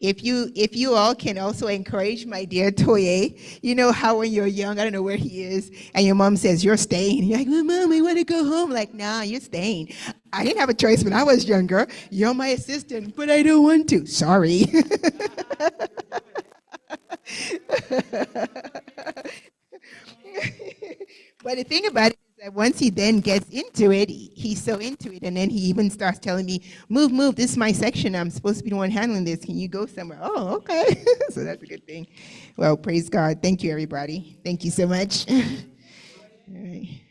if you all can also encourage my dear Toye, you know how when you're young, I don't know where he is, and your mom says, you're staying. You're like, well, Mom, I want to go home. Like, nah, you're staying. I didn't have a choice when I was younger. You're my assistant, but I don't want to. Sorry. But the thing about it is that once he then gets into it, he's so into it, and then he even starts telling me, move, this is my section. I'm supposed to be the one handling this. Can you go somewhere? Oh, okay. So that's a good thing. Well, praise God. Thank you, everybody. Thank you so much. All right.